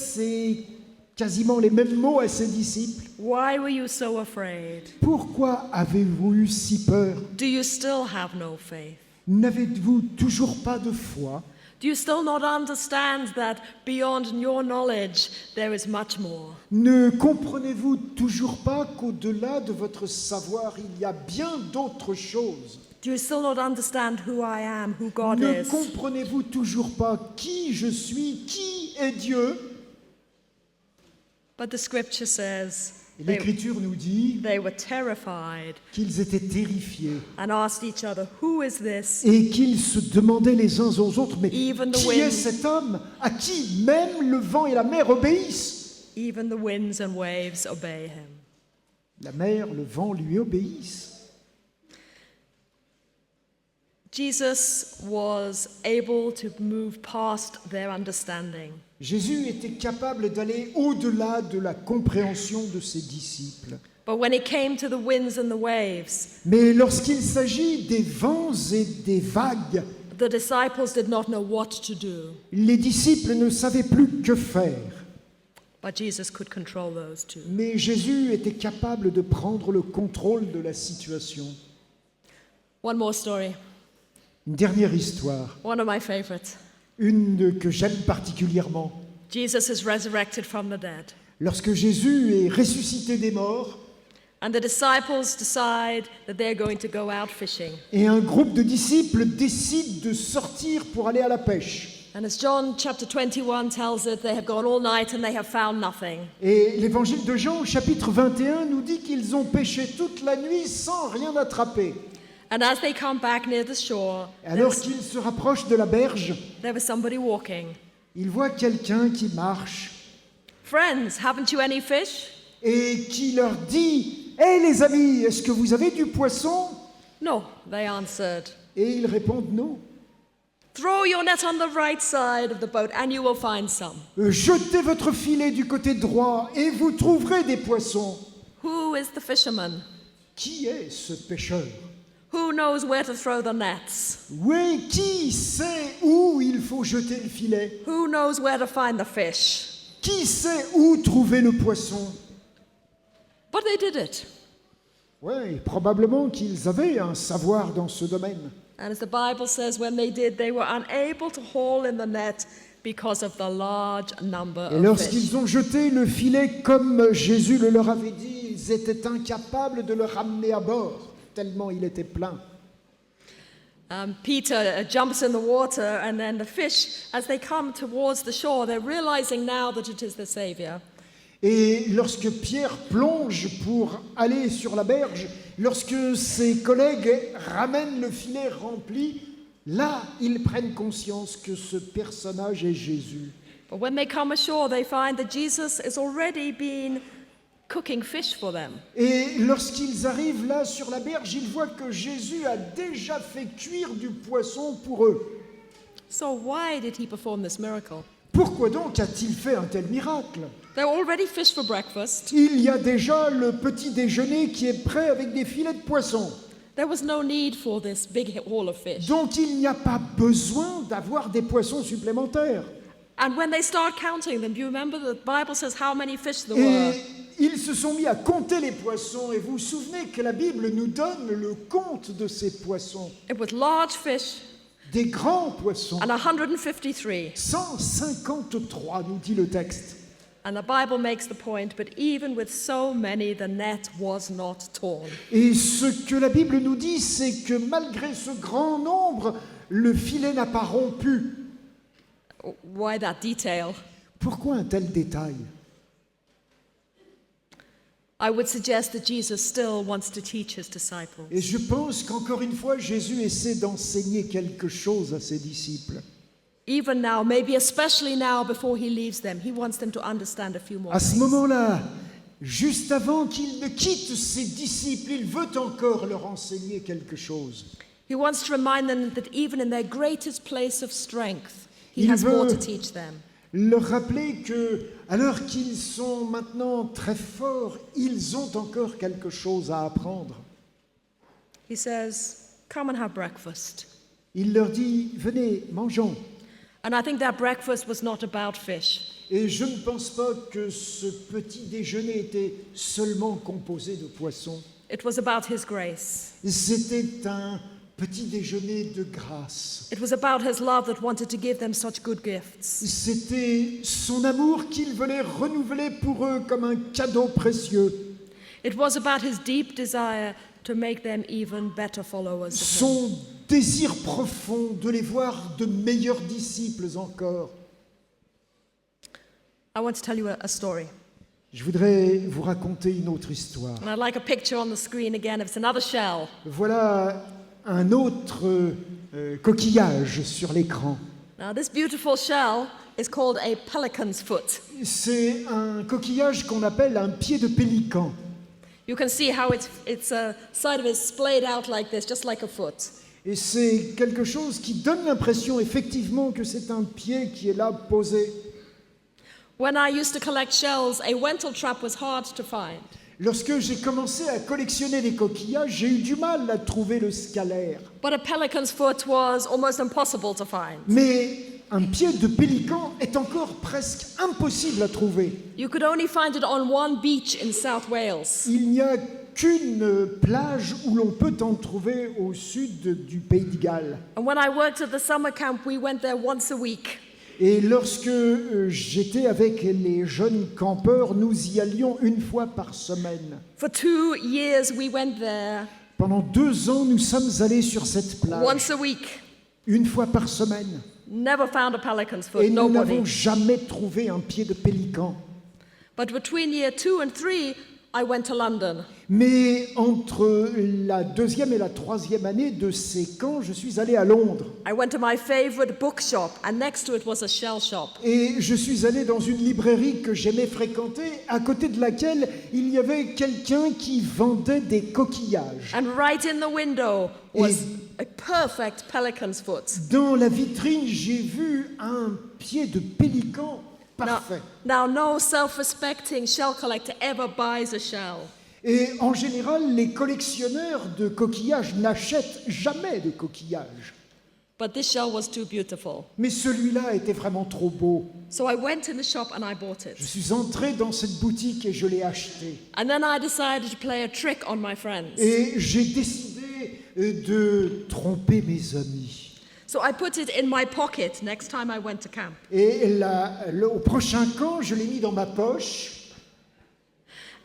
quasiment les mêmes mots à ses disciples. Why were you so afraid? Pourquoi avez-vous eu si peur? Do you still have no faith? N'avez-vous toujours pas de foi? Do you still not understand that beyond your knowledge there is much more? Ne comprenez-vous toujours pas qu'au-delà de votre savoir, il y a bien d'autres choses? Do you still not understand who I am, who God Ne is? comprenez-vous toujours pas qui je suis, qui est Dieu? But the scripture says Et l'Écriture nous dit they were terrified qu'ils étaient terrifiés and asked each other, "Who is this?" et qu'ils se demandaient les uns aux autres, mais Even the qui wind- est cet homme à qui même le vent et la mer obéissent? Even the winds and waves obey him. La mer, le vent lui obéissent. Jesus was able to move past their understanding. Jésus était capable d'aller au-delà de la compréhension de ses disciples. But when it came to the winds and the waves, Mais lorsqu'il s'agit des vents et des vagues, the disciples did not know what to do. les disciples ne savaient plus que faire. But Jesus could control those too. Mais Jésus était capable de prendre le contrôle de la situation. One more story, Une dernière histoire, one of my favorites. une que j'aime particulièrement. Jesus is resurrected from the dead. Lorsque Jésus est ressuscité des morts, And the disciples decide that they're going to go out fishing. et un groupe de disciples décide de sortir pour aller à la pêche. And as John chapter 21 tells it, they have gone all night and they have found nothing. Et l'évangile de Jean, au chapitre 21, nous dit qu'ils ont pêché toute la nuit sans rien attraper. And as they come back near the shore, Alors qu'ils se rapprochent de la berge, there was somebody walking. ils voient quelqu'un qui marche Friends, haven't you any fish? et qui leur dit « Hé les amis, est-ce que vous avez du poisson ?» No, they answered. Et ils répondent « Non. Throw your net on the right side of the boat and you will find some. Jetez votre filet du côté droit et vous trouverez des poissons. » Who is the fisherman? Qui est ce pêcheur? Who knows where to throw the nets? Oui, qui sait où il faut jeter le filet? Who knows where to find the fish? Qui sait où trouver le poisson? But they did it. Oui, probablement qu'ils avaient un savoir dans ce domaine. And as the Bible says, when they did, they were unable to haul in the net because of the large number Et of fish. lorsqu'ils ont jeté le filet comme Jésus le leur avait dit, ils étaient incapables de le ramener à bord, tellement il était plein. Peter jumps in the water, and then the fish, as they come towards the shore, they're realizing now that it is the Savior. Et lorsque Pierre plonge pour aller sur la berge, lorsque ses collègues ramènent le filet rempli, là, ils prennent conscience que ce personnage est Jésus. But when they come ashore, they find that Jesus has already been cooking fish for them. Et lorsqu'ils arrivent là sur la berge, ils voient que Jésus a déjà fait cuire du poisson pour eux. So why did he perform this miracle? Pourquoi donc a-t-il fait un tel miracle? There were already fish for breakfast. Il y a déjà le petit déjeuner qui est prêt avec des filets de poisson. There was no need for this big haul of fish. Donc il n'y a pas besoin d'avoir des poissons supplémentaires. And when they start counting them, do you remember the Bible says how many fish there Et were? ils se sont mis à compter les poissons. Et vous vous souvenez que la Bible nous donne le compte de ces poissons. It was large fish Des grands poissons. and 153. 153, nous dit le texte. And the Bible makes the point, but even with so many, the net was not torn. Et ce que la Bible nous dit, c'est que malgré ce grand nombre, le filet n'a pas rompu. Why that detail? Pourquoi un tel détail? I would suggest that Jesus still wants to teach his disciples. Et je pense qu'encore une fois, Jésus essaie d'enseigner quelque chose à ses disciples. Even now, maybe especially now before he leaves them, he wants them to understand a few more À ce things. moment-là, juste avant qu'il ne quitte ses disciples, il veut encore leur enseigner quelque chose. He wants to remind them that even in their greatest place of strength, he Il has more veut to teach them. leur rappeler que, alors qu'ils sont maintenant très forts, ils ont encore quelque chose à apprendre. He says, "Come and have breakfast." Il leur dit, venez, mangeons. And I think that breakfast was not about fish. Et je ne pense pas que ce petit déjeuner était seulement composé de poissons. It was about his grace. C'était un petit déjeuner de grâce. It was about his love that wanted to give them such good gifts. C'était son amour qu'il voulait renouveler pour eux comme un cadeau précieux. It was about his deep desire to make them even better followers of him. Son désir profond de les voir de meilleurs disciples encore. I want to tell you a story. Je voudrais vous raconter une autre histoire. And I'd like a picture on the screen again. It's another shell. Voilà un autre coquillage sur l'écran. Now, this beautiful shell is called a pelican's foot. C'est un coquillage qu'on appelle un pied de pélican. You can see how its side of it is splayed out like this, just like a foot. Et c'est quelque chose qui donne l'impression effectivement que c'est un pied qui est là posé. When I used to collect shells, a Wentel trap was hard to find. Lorsque j'ai commencé à collectionner des coquillages, j'ai eu du mal à trouver le scalaire. But a pelican's foot was almost impossible to find. Mais un pied de pélican est encore presque impossible à trouver. You could only find it on one beach in South Wales. Il n'y a qu'une plage où l'on peut en trouver au sud du Pays de Galles. And when I worked at the summer camp, we went there once a week. Et lorsque j'étais avec les jeunes campeurs, nous y allions une fois par semaine. For 2 years, we went there Pendant 2 ans, nous sommes allés sur cette plage, once a week. une fois par semaine. Never found a pelican's foot, Et nous n'avons nobody. jamais trouvé un pied de pélican. But between year 2 and 3, I went to London. Mais entre la 2e et la 3e année de ces camps, je suis allé à Londres. I went to my favorite bookshop, and next to it was a shell shop. Et je suis allé dans une librairie que j'aimais fréquenter, à côté de laquelle il y avait quelqu'un qui vendait des coquillages. And right in the window was a perfect pelican's foot. Dans la vitrine, j'ai vu un pied de pélican parfait. Now, no self-respecting shell collector ever buys a shell. Et en général, les collectionneurs de coquillages n'achètent jamais de coquillages. But this shell was too beautiful. Mais celui-là était vraiment trop beau. So I went in the shop and I bought Je it. suis entré dans cette boutique et je l'ai acheté. And then I decided to play a trick on my friends. Et j'ai décidé de tromper mes amis. So I put it in my pocket next time I went to camp. Et au prochain camp, je l'ai mis dans ma poche.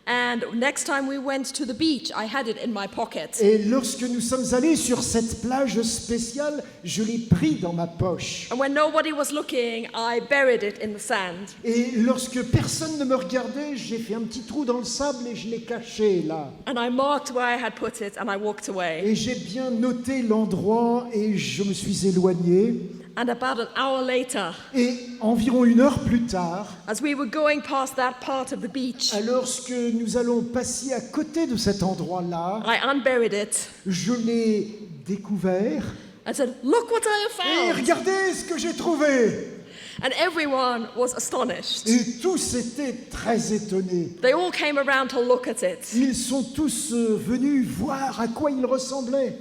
And next time we went to the beach, I had it in my pocket. Et lorsque nous sommes allés sur cette plage spéciale, je l'ai pris dans ma poche. And when nobody was looking, I buried it in the sand. Et lorsque personne ne me regardait, j'ai fait un petit trou dans le sable et je l'ai caché là. And I marked where I had put it and I walked away. Et j'ai bien noté l'endroit et je me suis éloigné. And about an hour later, Et environ 1 heure plus tard, as we were going past that part of the beach, lorsque nous allons passer à côté de cet endroit-là, I unburied it je l'ai découvert. and said, "Look what I Et have found!" regardez ce que j'ai trouvé! And everyone was astonished. Et tous étaient très étonnés. They all came around to look at it. Ils sont tous venus voir à quoi il ressemblait.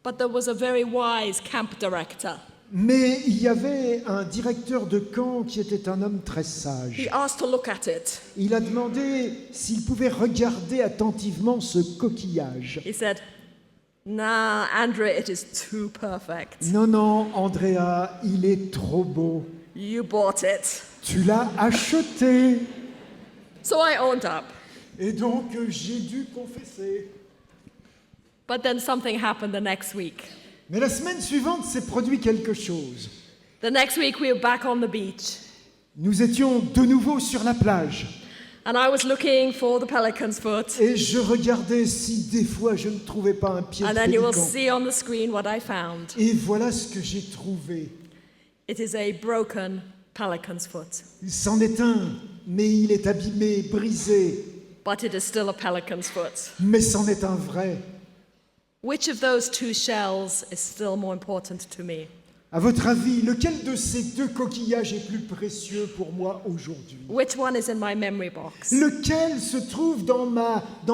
But there was a very wise camp director. Mais il y avait un directeur de camp qui était un homme très sage. He asked to look at it. Il a demandé s'il pouvait regarder attentivement ce coquillage. He said, "Nah, Andrea, it is too perfect. Non, non, Andrea, il est trop beau. You bought it." Tu l'as acheté. So I owned up. Et donc, j'ai dû confesser. But then something happened the next week. Mais la semaine suivante, s'est produit quelque chose. The next week we were back on the beach. Nous étions de nouveau sur la plage. And I was looking for the pelican's foot. Et je regardais si des fois je ne trouvais pas un pied de And then you will pélican. see on the screen what I found. Et voilà ce que j'ai trouvé. It is a broken pelican's foot. C'en est un, mais il est abîmé, brisé. But it is still a pelican's foot. Mais c'en est un vrai. Which of those two shells is still more important to me? À votre avis, lequel de ces 2 coquillages est plus précieux pour moi aujourd'hui? Which one is in my memory box? Lequel se trouve dans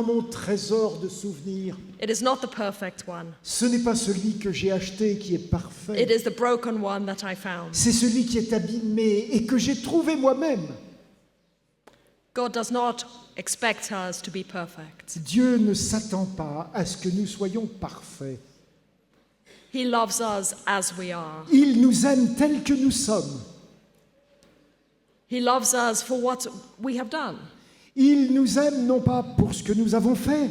mon trésor de souvenirs? It is not the perfect one. Ce n'est pas celui que j'ai acheté qui est It parfait. is the broken one that I found. C'est celui qui est abîmé et que j'ai trouvé moi-même. God does not expect us to be perfect. Dieu ne s'attend pas à ce que nous soyons parfaits. He loves us as we are. Il nous aime tels que nous sommes. He loves us for what we have done, Il nous aime non pas pour ce que nous avons fait,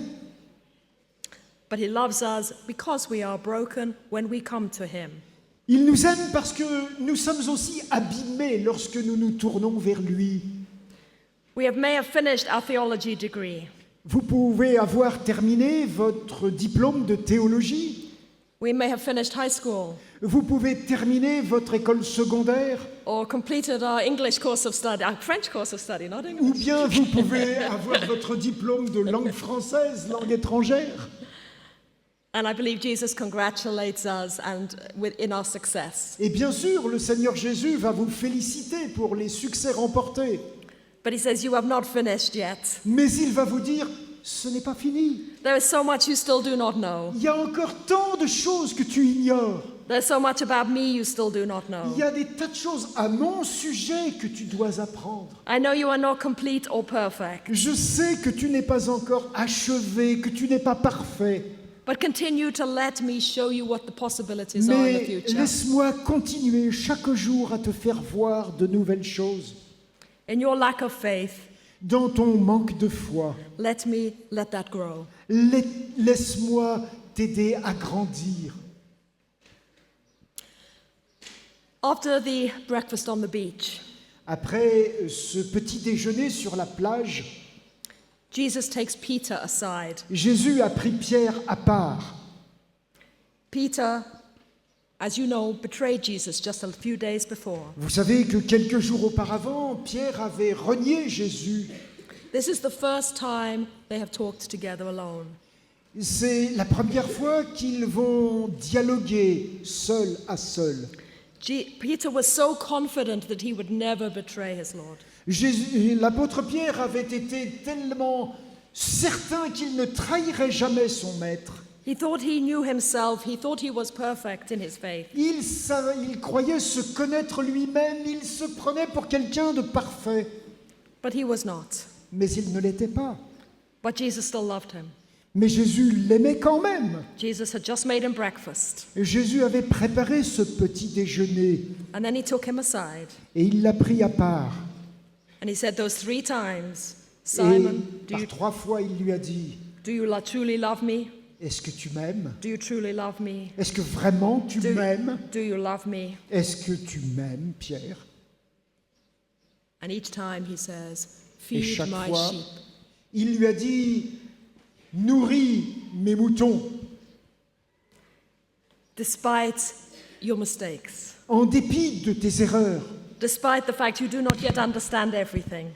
but He loves us because we are broken when we come to Him. il nous aime parce que nous sommes aussi abîmés lorsque nous nous tournons vers lui. May have finished our theology degree. Vous pouvez avoir terminé votre diplôme de théologie, We may have finished high school vous pouvez terminer votre école secondaire, or completed our English course of study, our French course of study, not ou English. bien vous pouvez avoir votre diplôme de langue française, langue étrangère. And I believe Jesus congratulates us in our success. Et bien sûr, le Seigneur Jésus va vous féliciter pour les succès remportés. But He says, "You have not finished yet. Mais il va vous dire, ce n'est pas fini. There is so much you still do not know. Il y a encore tant de choses que tu ignores. There's so much about me you still do not know. Il y a des tas de choses à mon sujet que tu dois apprendre. I know you are not complete or perfect, Je sais que tu n'es pas encore achevé, que tu n'es pas parfait. But continue to let me show you what the possibilities are in the Mais future. laisse-moi continuer chaque jour à te faire voir de nouvelles choses. In your lack of faith, Dans ton manque de foi, let that grow. laisse-moi t'aider à grandir. After the breakfast on the beach, Après ce petit déjeuner sur la plage, Jesus takes Peter aside. Jésus a pris Pierre à part. Peter, as you know, betrayed Jesus just a few days before. Vous savez que quelques jours auparavant, Pierre avait renié Jésus. This is the first time they have talked together alone. C'est la première fois qu'ils vont dialoguer seul à seul. Peter was so confident that he would never betray his Lord. L'apôtre Pierre avait été tellement certain qu'il ne trahirait jamais son maître. He thought he knew himself. He thought he was perfect in his faith. Il croyait se connaître lui-même, il se prenait pour quelqu'un de parfait. But he was not. Mais il ne l'était pas. But Jesus still loved him. Mais Jésus l'aimait quand même. Jesus had just made him breakfast. Et Jésus avait préparé ce petit déjeuner And then he took him aside. et il l'a pris à part. And he said those 3 times, Et Simon, par 3 fois, il lui a dit, do you truly love me? est-ce que tu m'aimes? Do you truly love me? Est-ce que vraiment tu m'aimes? Do you love me? Est-ce que tu m'aimes, Pierre? And each time he says, Et feed chaque my fois, sheep. il lui a dit, nourris mes moutons, Despite your mistakes, en dépit de tes erreurs, despite the fact you do not yet understand everything,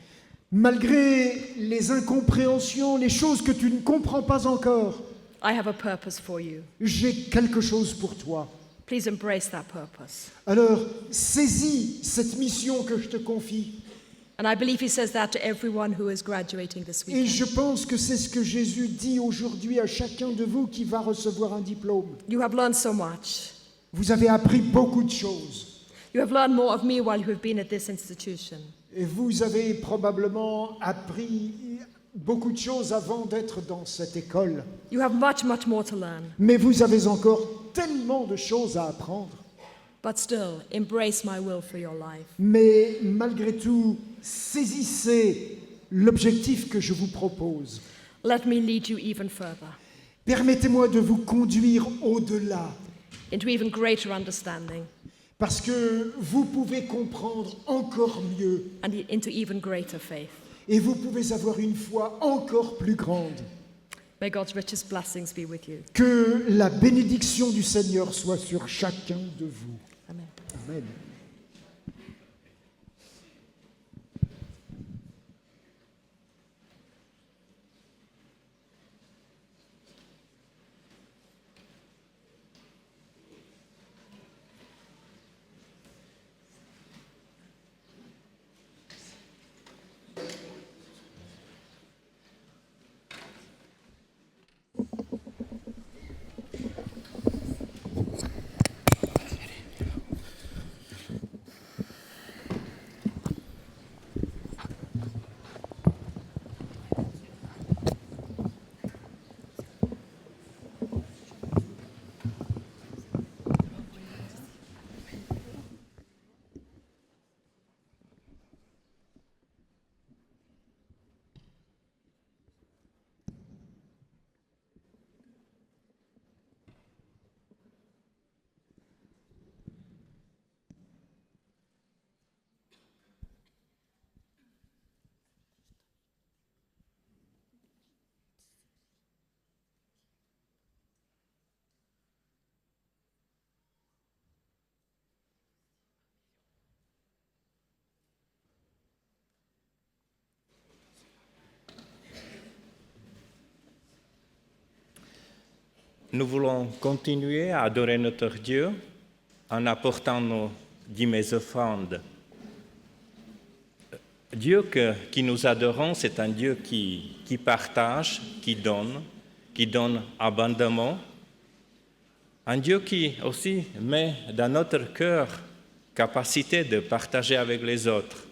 malgré les incompréhensions, les choses que tu ne comprends pas encore, I have a purpose for you. j'ai quelque chose pour toi. Please embrace that purpose. Alors, saisis cette mission que je te confie. And I believe he says that to everyone who is graduating this Et weekend. je pense que c'est ce que Jésus dit aujourd'hui à chacun de vous qui va recevoir un diplôme. You have learned so much. Vous avez appris beaucoup de choses. You have learned more of me while you have been at this institution. Et vous avez probablement appris beaucoup de choses avant d'être dans cette école. You have much, much more to learn. Mais vous avez encore tellement de choses à apprendre. But still, embrace my will for your life. Mais malgré tout, saisissez l'objectif que je vous propose. Let me lead you even further Permettez-moi de vous conduire au-delà, into even greater understanding parce que vous pouvez comprendre encore mieux and into even greater faith. et vous pouvez avoir une foi encore plus grande. May God's richest blessings be with you. Que la bénédiction du Seigneur soit sur chacun de vous. Amen. Amen. Nous voulons continuer à adorer notre Dieu en apportant nos dîmes offrandes. Dieu qui nous adorons, c'est un Dieu qui partage, qui donne abondamment. Un Dieu qui aussi met dans notre cœur capacité de partager avec les autres.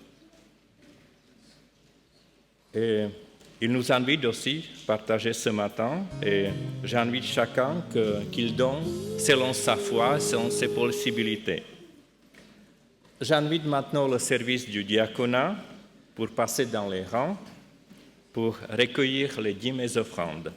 Et Il nous invite aussi à partager ce matin et j'invite chacun qu'il donne selon sa foi, selon ses possibilités. J'invite maintenant le service du diaconat pour passer dans les rangs, pour recueillir les dîmes et offrandes.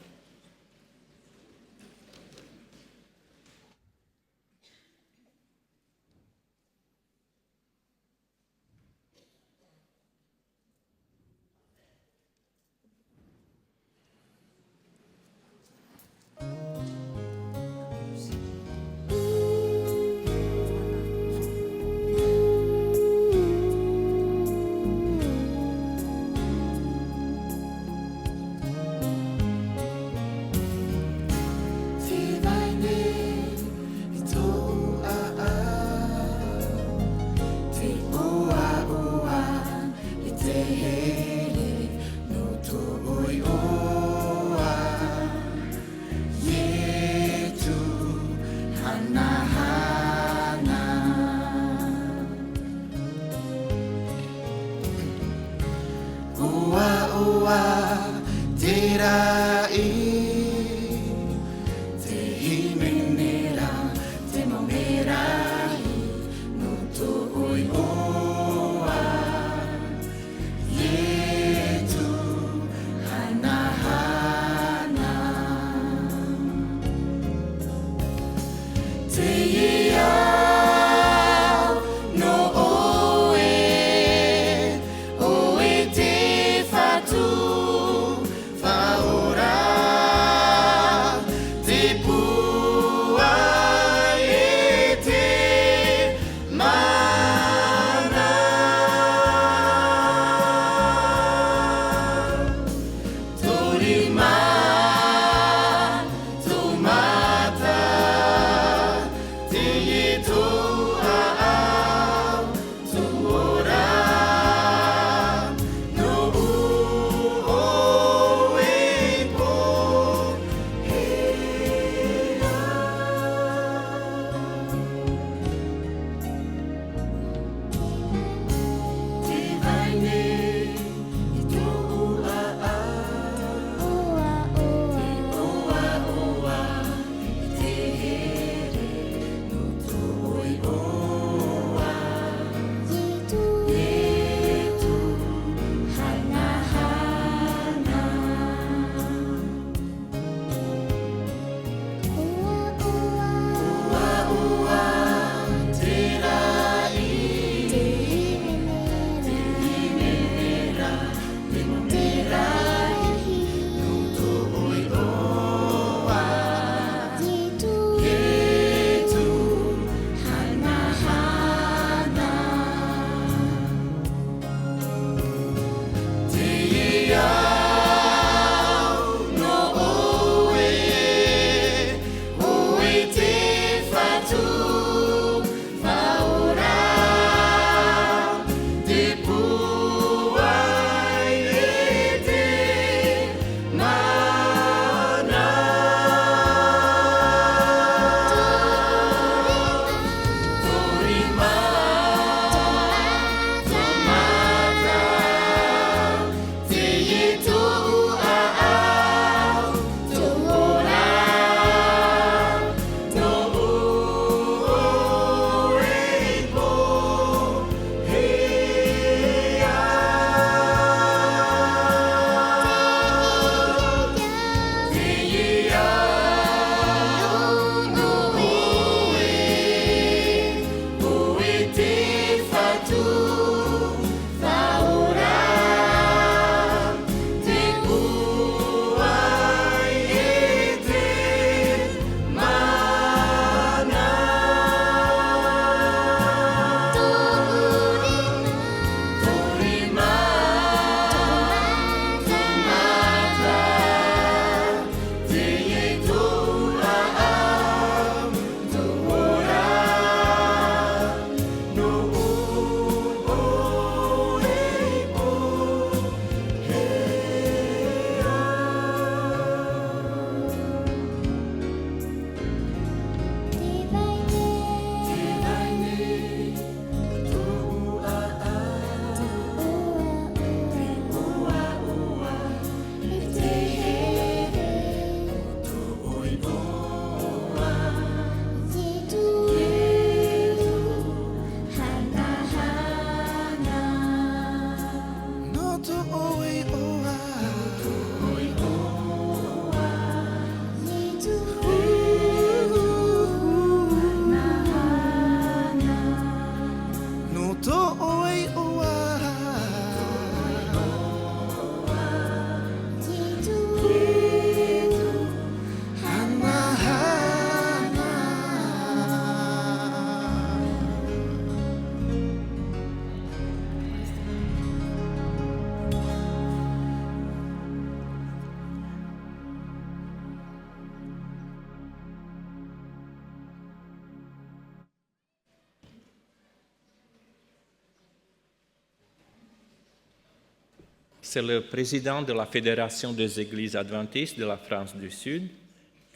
c'est le président de la Fédération des Églises adventistes de la France du Sud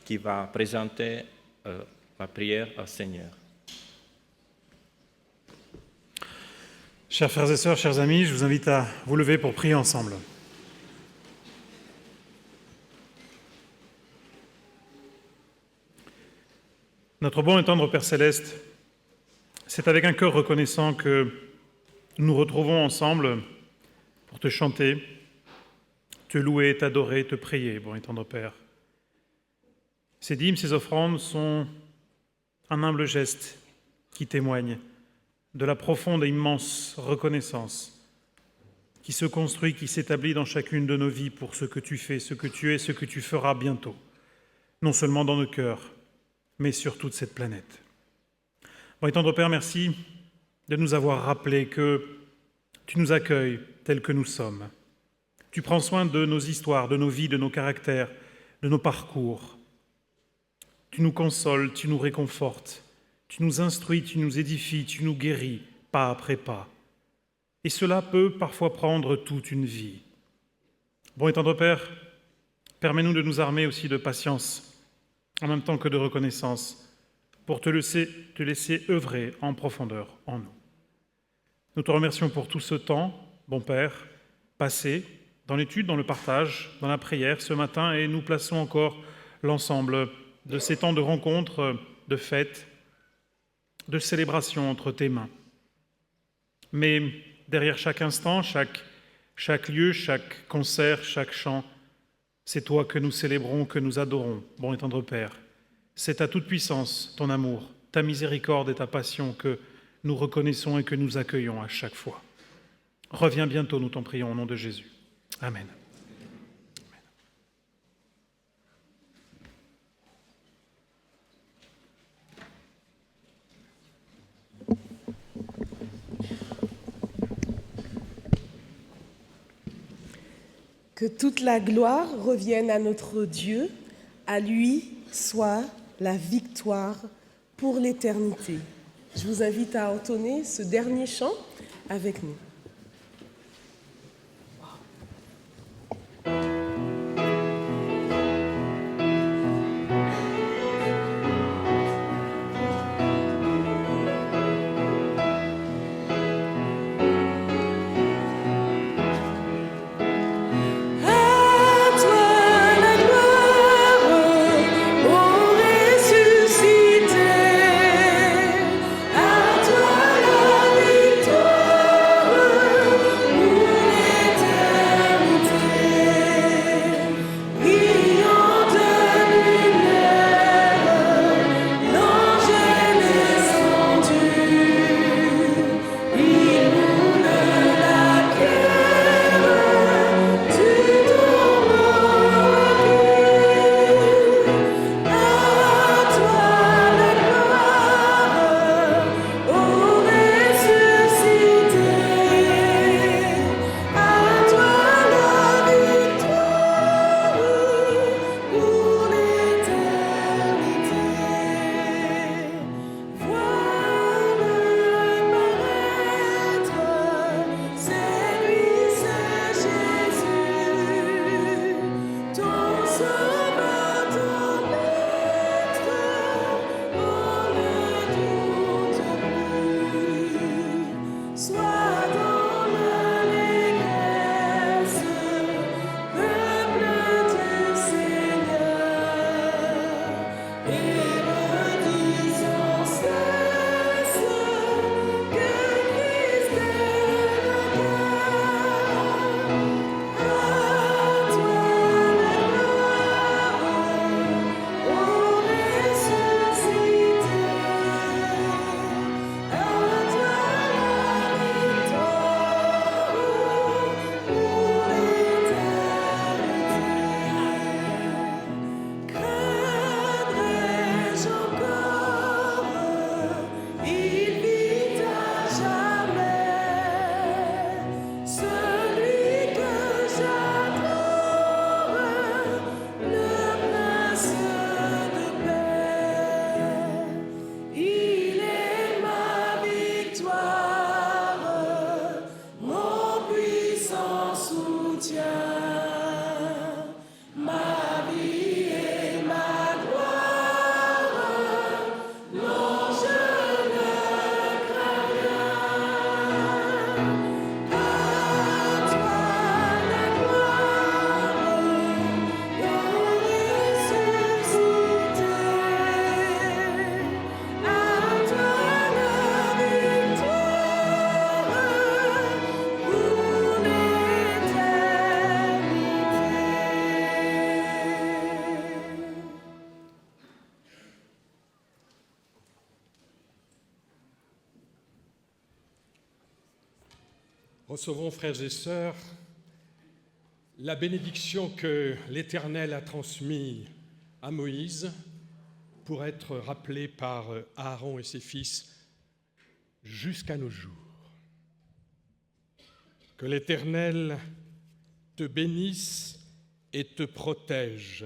qui va présenter la prière au Seigneur. Chers frères et sœurs, chers amis, je vous invite à vous lever pour prier ensemble. Notre bon et tendre Père Céleste, c'est avec un cœur reconnaissant que nous nous retrouvons ensemble pour te chanter, te louer, t'adorer, te prier, bon et tendre Père. Ces dîmes, ces offrandes sont un humble geste qui témoigne de la profonde et immense reconnaissance qui se construit, qui s'établit dans chacune de nos vies pour ce que tu fais, ce que tu es, ce que tu feras bientôt, non seulement dans nos cœurs, mais sur toute cette planète. Bon et tendre Père, merci de nous avoir rappelé que tu nous accueilles tels que nous sommes. Tu prends soin de nos histoires, de nos vies, de nos caractères, de nos parcours. Tu nous consoles, tu nous réconfortes, tu nous instruis, tu nous édifies, tu nous guéris, pas après pas. Et cela peut parfois prendre toute une vie. Bon et tendre Père, permets-nous de nous armer aussi de patience, en même temps que de reconnaissance, pour te laisser œuvrer en profondeur en nous. Nous te remercions pour tout ce temps, bon Père, passé dans l'étude, dans le partage, dans la prière ce matin, et nous plaçons encore l'ensemble de ces temps de rencontres, de fêtes, de célébration entre tes mains. Mais derrière chaque instant, chaque lieu, chaque concert, chaque chant, c'est toi que nous célébrons, que nous adorons, bon et tendre Père. C'est ta toute-puissance, ton amour, ta miséricorde et ta passion que nous reconnaissons et que nous accueillons à chaque fois. Reviens bientôt, nous t'en prions, au nom de Jésus. Amen. Que toute la gloire revienne à notre Dieu, à lui soit la victoire pour l'éternité. Je vous invite à entonner ce dernier chant avec nous. À toi la victoire. Recevons, frères et sœurs, la bénédiction que l'Éternel a transmise à Moïse pour être rappelée par Aaron et ses fils jusqu'à nos jours. Que l'Éternel te bénisse et te protège.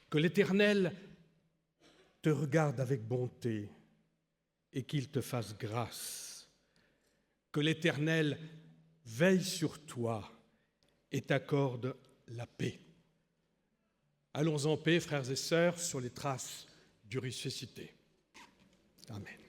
Que l'Éternel te regarde avec bonté et qu'il te fasse grâce. Que l'Éternel veille sur toi et t'accorde la paix. Allons en paix, frères et sœurs, sur les traces du ressuscité. Amen.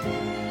Thank